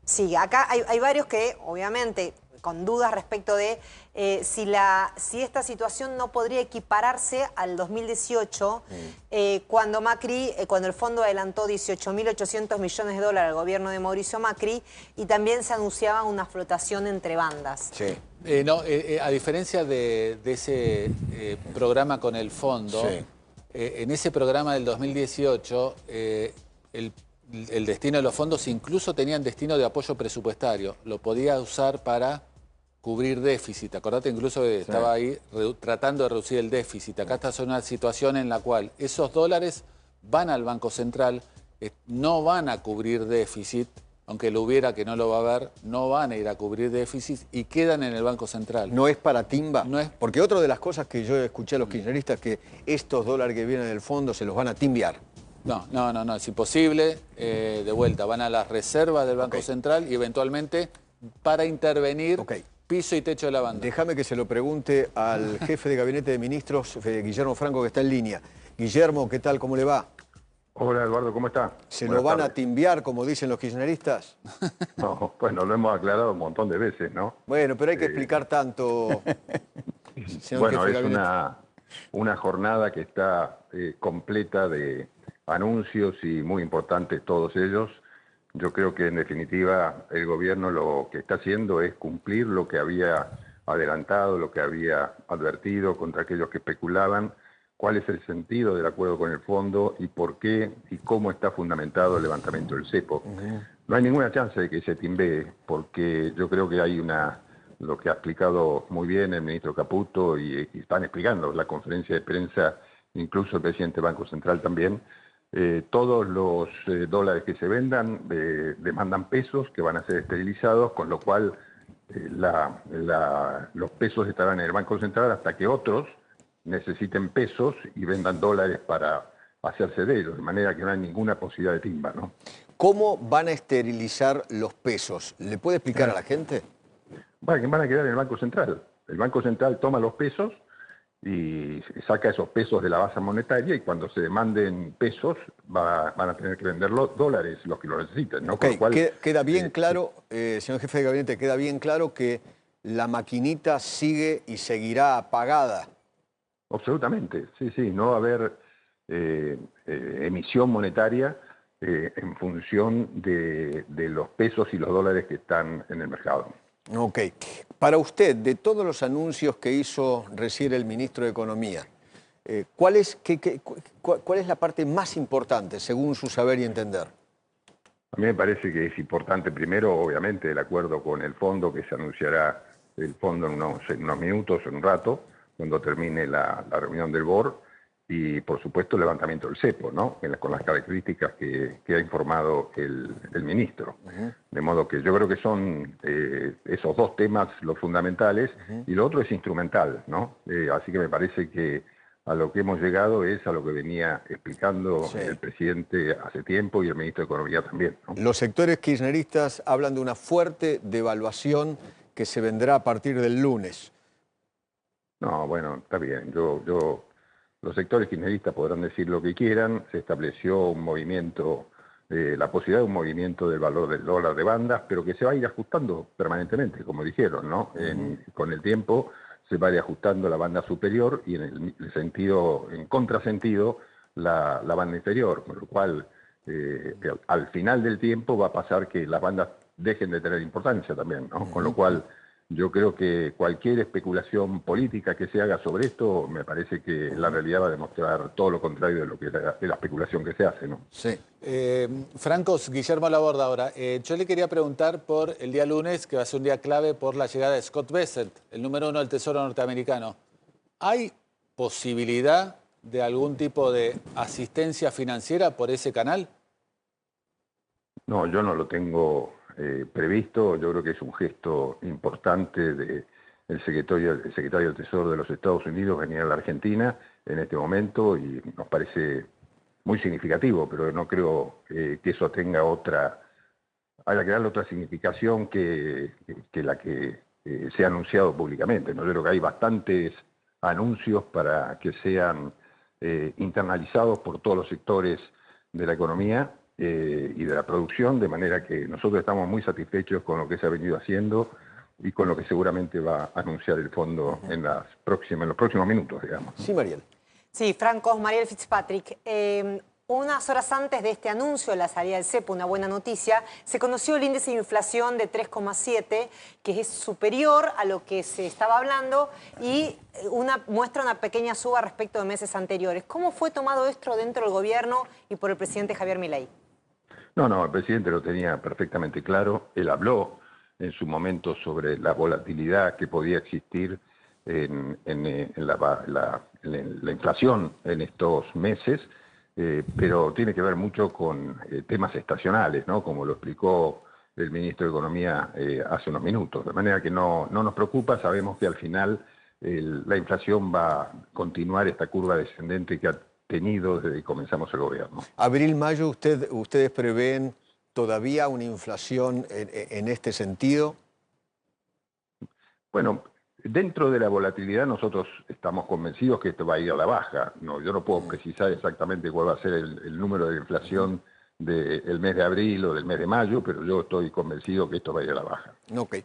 sí, acá hay varios que, obviamente, con dudas respecto de si esta situación no podría equipararse al 2018, cuando cuando el fondo adelantó 18.800 millones de dólares al gobierno de Mauricio Macri, y también se anunciaba una flotación entre bandas. Sí. A diferencia de ese programa con el fondo, en ese programa del 2018, el destino de los fondos incluso tenían destino de apoyo presupuestario. Lo podía usar para cubrir déficit. Acordate, incluso estaba ahí tratando de reducir el déficit. Acá está en una situación en la cual esos dólares van al Banco Central, no van a cubrir déficit, aunque lo hubiera, que no lo va a haber, no van a ir a cubrir déficit y quedan en el Banco Central. ¿No es para timba? No es. Porque otra de las cosas que yo escuché a los kirchneristas es que estos dólares que vienen del fondo se los van a timbiar. No, es imposible. De vuelta, van a las reservas del Banco Central y eventualmente para intervenir piso y techo de la banda. Déjame que se lo pregunte al jefe de Gabinete de Ministros, Guillermo Franco, que está en línea. Guillermo, ¿qué tal? ¿Cómo le va? Hola, Eduardo, ¿cómo está? ¿Se lo van a timbiar, como dicen los kirchneristas? No, bueno, lo hemos aclarado un montón de veces, ¿no? Bueno, pero hay que explicar tanto. Bueno, es una jornada que está completa de anuncios y muy importantes todos ellos. Yo creo que en definitiva el gobierno lo que está haciendo es cumplir lo que había adelantado, lo que había advertido contra aquellos que especulaban, cuál es el sentido del acuerdo con el fondo y por qué y cómo está fundamentado el levantamiento del cepo. No hay ninguna chance de que se timbee, porque yo creo que hay lo que ha explicado muy bien el ministro Caputo y están explicando la conferencia de prensa, incluso el presidente del Banco Central también. Todos los dólares que se vendan demandan pesos que van a ser esterilizados, con lo cual los pesos estarán en el Banco Central hasta que otros necesiten pesos y vendan dólares para hacerse de ellos, de manera que no hay ninguna posibilidad de timba, ¿no? ¿Cómo van a esterilizar los pesos? ¿Le puede explicar a la gente? Van a quedar en el Banco Central. El Banco Central toma los pesos y saca esos pesos de la base monetaria y cuando se demanden pesos van a tener que vender los dólares los que lo necesiten, ¿no? Okay. Con lo cual, queda bien claro, señor jefe de gabinete, queda bien claro que la maquinita sigue y seguirá apagada. Absolutamente, sí, no va a haber emisión monetaria en función de los pesos y los dólares que están en el mercado. Ok. Para usted, de todos los anuncios que hizo recién el ministro de Economía, ¿cuál es la parte más importante, según su saber y entender? A mí me parece que es importante, primero, obviamente, el acuerdo con el fondo, que se anunciará el fondo en unos minutos, en un rato, cuando termine la reunión del BOR, y por supuesto el levantamiento del cepo, ¿no? Con las características que ha informado el ministro. De modo que yo creo que son esos dos temas los fundamentales, y lo otro es instrumental, ¿no? Así que me parece que a lo que hemos llegado es a lo que venía explicando el presidente hace tiempo y el ministro de Economía también, ¿no? Los sectores kirchneristas hablan de una fuerte devaluación que se vendrá a partir del lunes. No, bueno, está bien. Los sectores kirchneristas podrán decir lo que quieran. Se estableció un movimiento, la posibilidad de un movimiento del valor del dólar de bandas, pero que se va a ir ajustando permanentemente, como dijeron, ¿no? Con el tiempo se va a ir ajustando la banda superior y en contrasentido, la banda inferior, con lo cual al final del tiempo va a pasar que las bandas dejen de tener importancia también, ¿no? Con lo cual yo creo que cualquier especulación política que se haga sobre esto, me parece que la realidad va a demostrar todo lo contrario de lo que es la especulación que se hace, ¿no? Sí. Francos, Guillermo Laborda ahora. Yo le quería preguntar por el día lunes, que va a ser un día clave por la llegada de Scott Bessent, el número 1 del Tesoro norteamericano. ¿Hay posibilidad de algún tipo de asistencia financiera por ese canal? No, yo no lo tengo previsto. Yo creo que es un gesto importante del secretario del Tesoro de los Estados Unidos venir a la Argentina en este momento y nos parece muy significativo, pero no creo que eso tenga haya que darle otra significación que la que se ha anunciado públicamente, ¿no? Yo creo que hay bastantes anuncios para que sean internalizados por todos los sectores de la economía y de la producción, de manera que nosotros estamos muy satisfechos con lo que se ha venido haciendo y con lo que seguramente va a anunciar el fondo en los próximos minutos, digamos. Sí, Mariel. Sí, Francos, Mariel Fitzpatrick. Unas horas antes de este anuncio de la salida del cepo, una buena noticia, se conoció el índice de inflación de 3,7, que es superior a lo que se estaba hablando y muestra una pequeña suba respecto de meses anteriores. ¿Cómo fue tomado esto dentro del gobierno y por el presidente Javier Milei? No, el presidente lo tenía perfectamente claro. Él habló en su momento sobre la volatilidad que podía existir en la inflación en estos meses, pero tiene que ver mucho con temas estacionales, ¿no? Como lo explicó el ministro de Economía hace unos minutos. De manera que no nos preocupa, sabemos que al final la inflación va a continuar esta curva descendente que ha tenido desde que comenzamos el gobierno. Abril, mayo, ¿ustedes prevén todavía una inflación en este sentido? Bueno, dentro de la volatilidad nosotros estamos convencidos que esto va a ir a la baja. No, yo no puedo precisar exactamente cuál va a ser el número de inflación del mes de abril o del mes de mayo, pero yo estoy convencido que esto va a ir a la baja. Ok.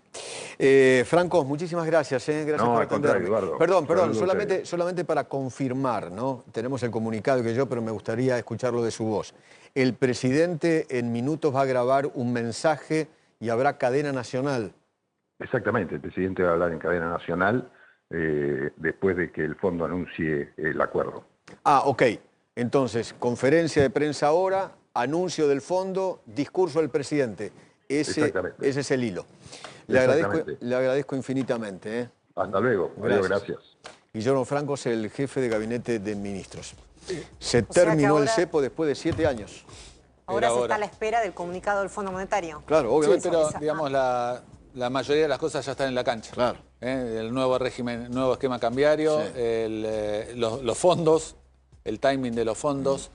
Francos, muchísimas gracias. Gracias por atenderme. Eduardo. Perdón, solamente para confirmar, ¿no? Tenemos el comunicado que yo, pero me gustaría escucharlo de su voz. El presidente en minutos va a grabar un mensaje y habrá cadena nacional. Exactamente, el presidente va a hablar en cadena nacional después de que el fondo anuncie el acuerdo. Ah, ok. Entonces, conferencia de prensa ahora, anuncio del fondo, discurso del presidente. Ese es el hilo. Le agradezco infinitamente. Hasta luego. Gracias. Guillermo Francos, el jefe de gabinete de ministros. Se terminó el cepo después de 7 años. Ahora se está a la espera del comunicado del Fondo Monetario. Claro, obviamente. Sí, pero digamos la mayoría de las cosas ya están en la cancha. Claro. El nuevo régimen, nuevo esquema cambiario, sí. Los fondos, el timing de los fondos.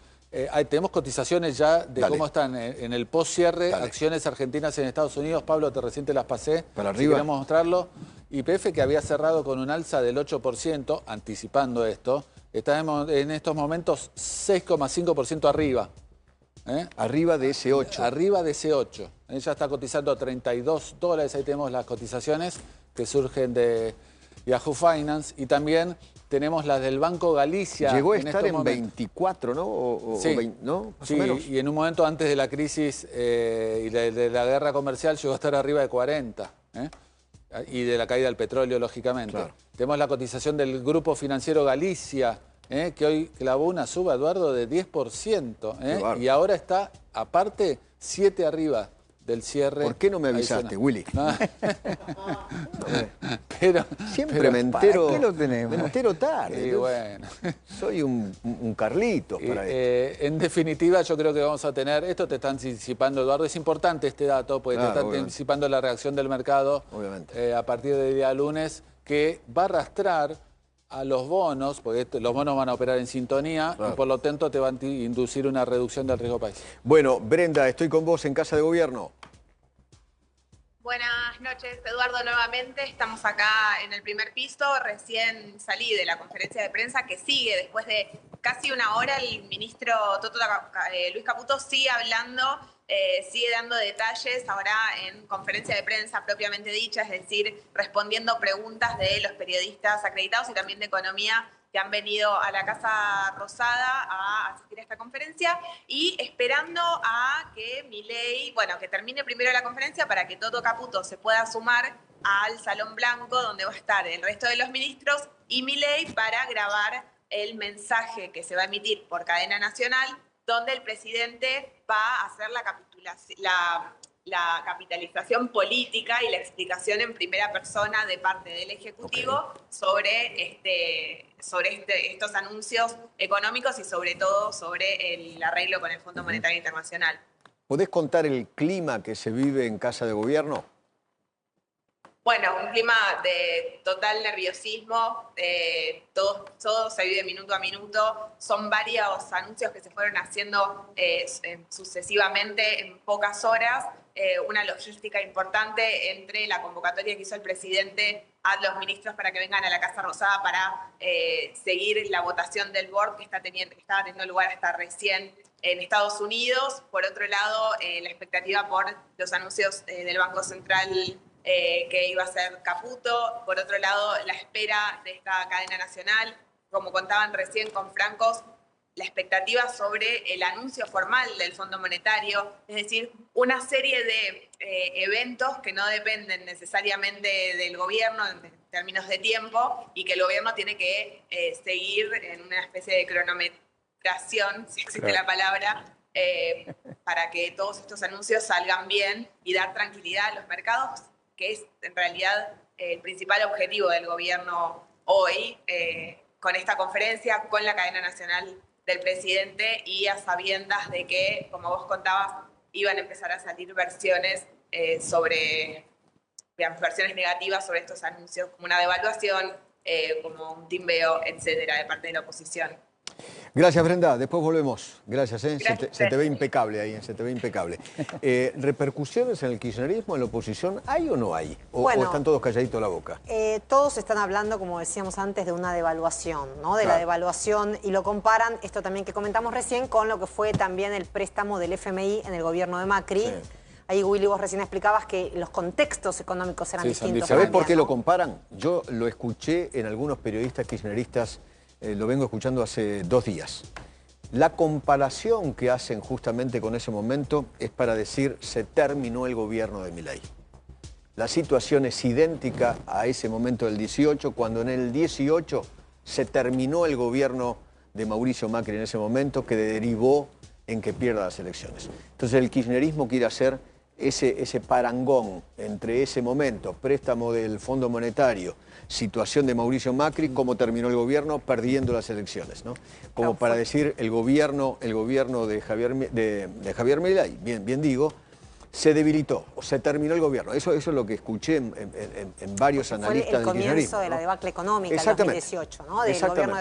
Tenemos cotizaciones ya de cómo están en el post-cierre, acciones argentinas en Estados Unidos. Pablo, recién te las pasé. Para arriba. Si queremos mostrarlo. YPF, que había cerrado con un alza del 8%, anticipando esto, está en estos momentos 6,5% arriba. Arriba de ese 8. Arriba de ese 8. Ella está cotizando $32. Ahí tenemos las cotizaciones que surgen de Yahoo Finance. Y también tenemos las del Banco Galicia. Llegó a estar en 24, ¿no? Sí, ¿no? Más sí, o menos. Y en un momento antes de la crisis y de la guerra comercial llegó a estar arriba de 40. Y de la caída del petróleo, lógicamente. Claro. Tenemos la cotización del Grupo Financiero Galicia, que hoy clavó una suba, Eduardo, de 10%. Y ahora está, aparte, 7 arriba del cierre. ¿Por qué no me avisaste, Willy? Pero siempre me entero. ¿Para qué lo tenemos? Me entero tarde. Sí, bueno. Soy un Carlitos para esto. En definitiva, yo creo que vamos a tener, esto te está anticipando, Eduardo, es importante este dato, porque te está anticipando la reacción del mercado a partir del día lunes, que va a arrastrar a los bonos, porque los bonos van a operar en sintonía y por lo tanto te van a inducir una reducción del riesgo país. Bueno, Brenda, estoy con vos en Casa de Gobierno. Buenas noches, Eduardo, nuevamente. Estamos acá en el primer piso. Recién salí de la conferencia de prensa que sigue. Después de casi una hora, el ministro Luis Caputo sigue hablando, sigue dando detalles ahora en conferencia de prensa propiamente dicha, es decir, respondiendo preguntas de los periodistas acreditados y también de economía que han venido a la Casa Rosada a asistir a esta conferencia y esperando a que Milei, bueno, que termine primero la conferencia para que Toto Caputo se pueda sumar al Salón Blanco, donde va a estar el resto de los ministros y Milei para grabar el mensaje que se va a emitir por cadena nacional, donde el presidente va a hacer la capitalización política y la explicación en primera persona de parte del Ejecutivo sobre estos anuncios económicos y sobre todo sobre el arreglo con el Fondo Monetario Internacional. ¿Podés contar el clima que se vive en Casa de Gobierno? Bueno, un clima de total nerviosismo, todo se vive minuto a minuto. Son varios anuncios que se fueron haciendo sucesivamente en pocas horas. Una logística importante entre la convocatoria que hizo el presidente a los ministros para que vengan a la Casa Rosada para seguir la votación del board que estaba teniendo lugar hasta recién en Estados Unidos. Por otro lado, la expectativa por los anuncios del Banco Central que iba a ser Caputo. Por otro lado, la espera de esta cadena nacional. Como contaban recién con Francos, la expectativa sobre el anuncio formal del Fondo Monetario, es decir, una serie de eventos que no dependen necesariamente del gobierno en términos de tiempo y que el gobierno tiene que seguir en una especie de cronometración, si existe la palabra, para que todos estos anuncios salgan bien y dar tranquilidad a los mercados, que es en realidad el principal objetivo del gobierno hoy, con esta conferencia, con la cadena nacional del presidente y a sabiendas de que, como vos contabas, iban a empezar a salir versiones versiones negativas sobre estos anuncios, como una devaluación, como un timbeo, etcétera, de parte de la oposición. Gracias, Brenda. Después volvemos. Gracias, ¿eh? Se te ve impecable ahí, se te ve impecable. ¿Repercusiones en el kirchnerismo, en la oposición, hay o no hay? ¿O están todos calladitos la boca? Todos están hablando, como decíamos antes, de una devaluación, ¿no? De la devaluación, y lo comparan, esto también que comentamos recién, con lo que fue también el préstamo del FMI en el gobierno de Macri. Sí. Ahí, Willy, vos recién explicabas que los contextos económicos eran distintos. ¿Sabés por qué lo comparan? Yo lo escuché en algunos periodistas kirchneristas. Lo vengo escuchando hace 2 días. La comparación que hacen justamente con ese momento es para decir se terminó el gobierno de Milei. La situación es idéntica a ese momento del 18, cuando en el 18 se terminó el gobierno de Mauricio Macri en ese momento, que derivó en que pierda las elecciones. Entonces el kirchnerismo quiere hacer ese parangón entre ese momento, préstamo del Fondo Monetario, situación de Mauricio Macri, cómo terminó el gobierno perdiendo las elecciones, ¿no? Como para decir el gobierno de Javier Milei, bien digo, se debilitó o se terminó el gobierno. Eso es lo que escuché en varios analistas del kirchnerismo. Fue el comienzo de la debacle económica en 2018, ¿no? Del gobierno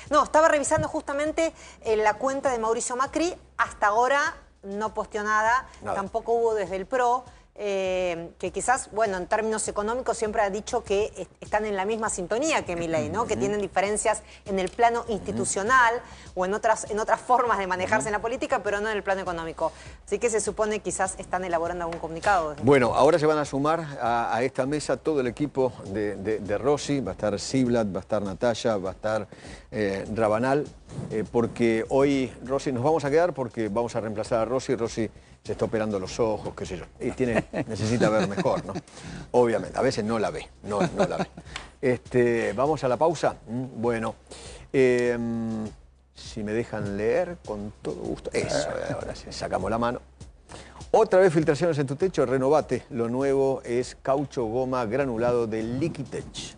No, estaba revisando justamente la cuenta de Mauricio Macri, hasta ahora no posteó nada. Tampoco hubo desde el PRO. Que quizás, bueno, en términos económicos siempre ha dicho que están en la misma sintonía que Milei, ¿no? Que tienen diferencias en el plano institucional o en otras formas de manejarse en la política, pero no en el plano económico. Así que se supone quizás están elaborando algún comunicado. Bueno, ahora se van a sumar a esta mesa todo el equipo de Rossi. Va a estar Siblat, va a estar Natalia, va a estar Rabanal, porque hoy Rossi nos vamos a quedar porque vamos a reemplazar a Rossi. Rossi se está operando los ojos, qué sé yo, y necesita ver mejor, ¿no? Obviamente, a veces no la ve, no la ve. ¿Vamos a la pausa? Bueno, si me dejan leer, con todo gusto. Eso, ahora sí, sacamos la mano. Otra vez filtraciones en tu techo, renovate. Lo nuevo es caucho goma granulado de Liquitech.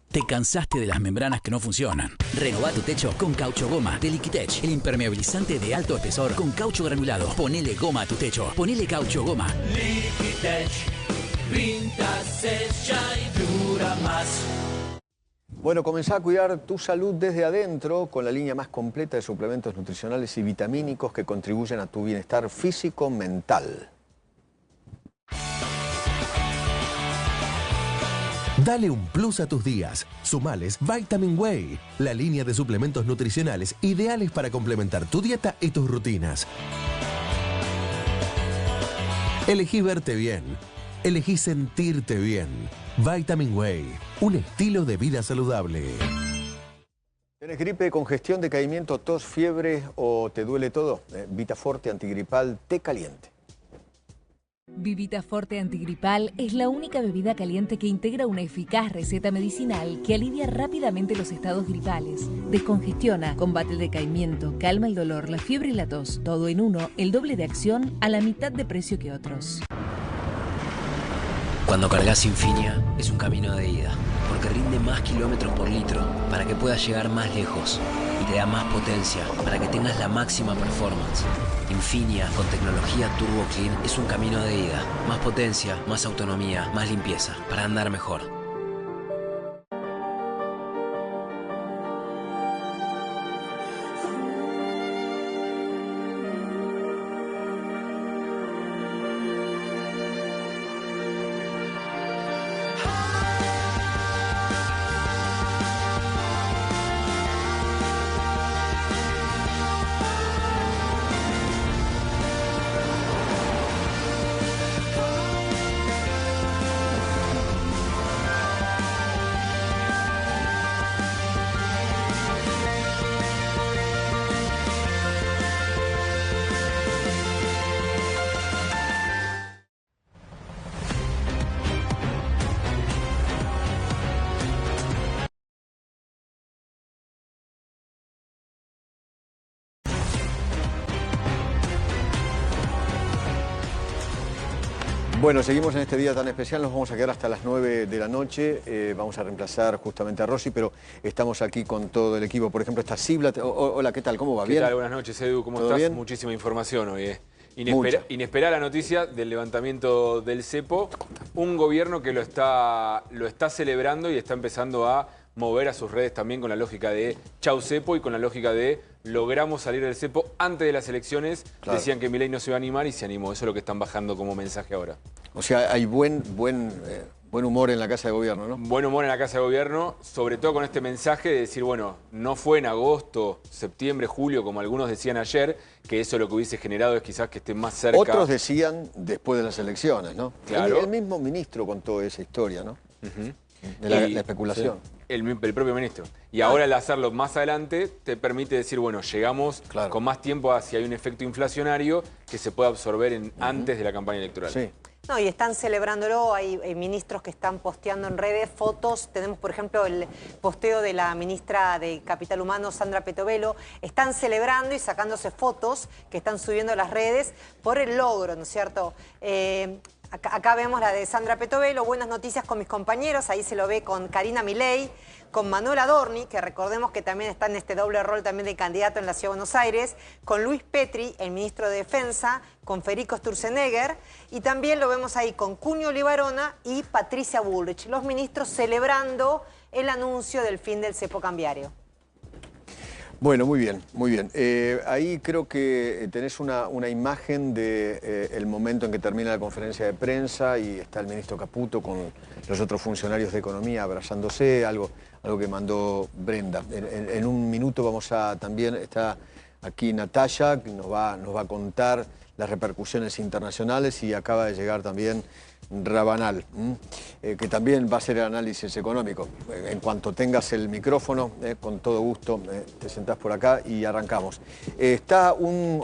¿Te cansaste de las membranas que no funcionan? Renová tu techo con caucho goma de Liquitech, el impermeabilizante de alto espesor con caucho granulado. Ponele goma a tu techo. Ponele caucho goma. Liquitech, pinta, sella y dura más. Bueno, comenzá a cuidar tu salud desde adentro con la línea más completa de suplementos nutricionales y vitamínicos que contribuyen a tu bienestar físico-mental. Dale un plus a tus días. Sumales Vitamin Whey, la línea de suplementos nutricionales ideales para complementar tu dieta y tus rutinas. Elegí verte bien. Elegí sentirte bien. Vitamin Whey, un estilo de vida saludable. ¿Tienes gripe, congestión, decaimiento, tos, fiebre o te duele todo? Vitaforte antigripal té caliente. Vivita Forte Antigripal es la única bebida caliente que integra una eficaz receta medicinal que alivia rápidamente los estados gripales, descongestiona, combate el decaimiento, calma el dolor, la fiebre y la tos. Todo en uno, el doble de acción a la mitad de precio que otros. Cuando cargas Infinia es un camino de ida, porque rinde más kilómetros por litro para que puedas llegar más lejos y te da más potencia para que tengas la máxima performance. Infinia con tecnología Turbo Clean es un camino de ida, más potencia, más autonomía, más limpieza, para andar mejor. Bueno, seguimos en este día tan especial, nos vamos a quedar hasta las 9 de la noche, vamos a reemplazar justamente a Rossi, pero estamos aquí con todo el equipo. Por ejemplo, está Sibla. Hola, ¿qué tal? ¿Cómo va? ¿Bien? ¿Qué tal? Buenas noches, Edu, ¿cómo estás? Bien? Muchísima información hoy, Mucha. Inesperada la noticia del levantamiento del cepo, un gobierno que lo está celebrando y está empezando a mover a sus redes también con la lógica de chau cepo y con la lógica de logramos salir del cepo antes de las elecciones. Claro. Decían que Milei no se iba a animar y se animó. Eso es lo que están bajando como mensaje ahora. O sea, hay buen humor en la Casa de Gobierno, ¿no? Buen humor en la Casa de Gobierno, sobre todo con este mensaje de decir, bueno, no fue en agosto, septiembre, julio, como algunos decían ayer, que eso lo que hubiese generado es quizás que esté más cerca. Otros decían después de las elecciones, ¿no? Claro. El mismo ministro contó esa historia, ¿no? De la especulación. Sí. El propio ministro. Y ahora al hacerlo más adelante te permite decir, bueno, llegamos con más tiempo a si hay un efecto inflacionario que se pueda absorber antes de la campaña electoral. Sí. No, y están celebrándolo, hay ministros que están posteando en redes fotos. Tenemos, por ejemplo, el posteo de la ministra de Capital Humano, Sandra Petovelo. Están celebrando y sacándose fotos que están subiendo a las redes por el logro, ¿no es cierto? Acá vemos la de Sandra Petovelo, buenas noticias con mis compañeros, ahí se lo ve con Karina Milei, con Manuel Adorni, que recordemos que también está en este doble rol también de candidato en la Ciudad de Buenos Aires, con Luis Petri, el ministro de Defensa, con Federico Sturzenegger, y también lo vemos ahí con Cunio Libarona y Patricia Bullrich, los ministros celebrando el anuncio del fin del cepo cambiario. Bueno, muy bien, muy bien. Ahí creo que tenés una imagen del momento en que termina la conferencia de prensa y está el ministro Caputo con los otros funcionarios de Economía abrazándose, algo que mandó Brenda. En un minuto vamos a también, está aquí Natalia, que nos va a contar las repercusiones internacionales, y acaba de llegar también Rabanal, que también va a hacer el análisis económico. En cuanto tengas el micrófono, con todo gusto, te sentás por acá y arrancamos. Está un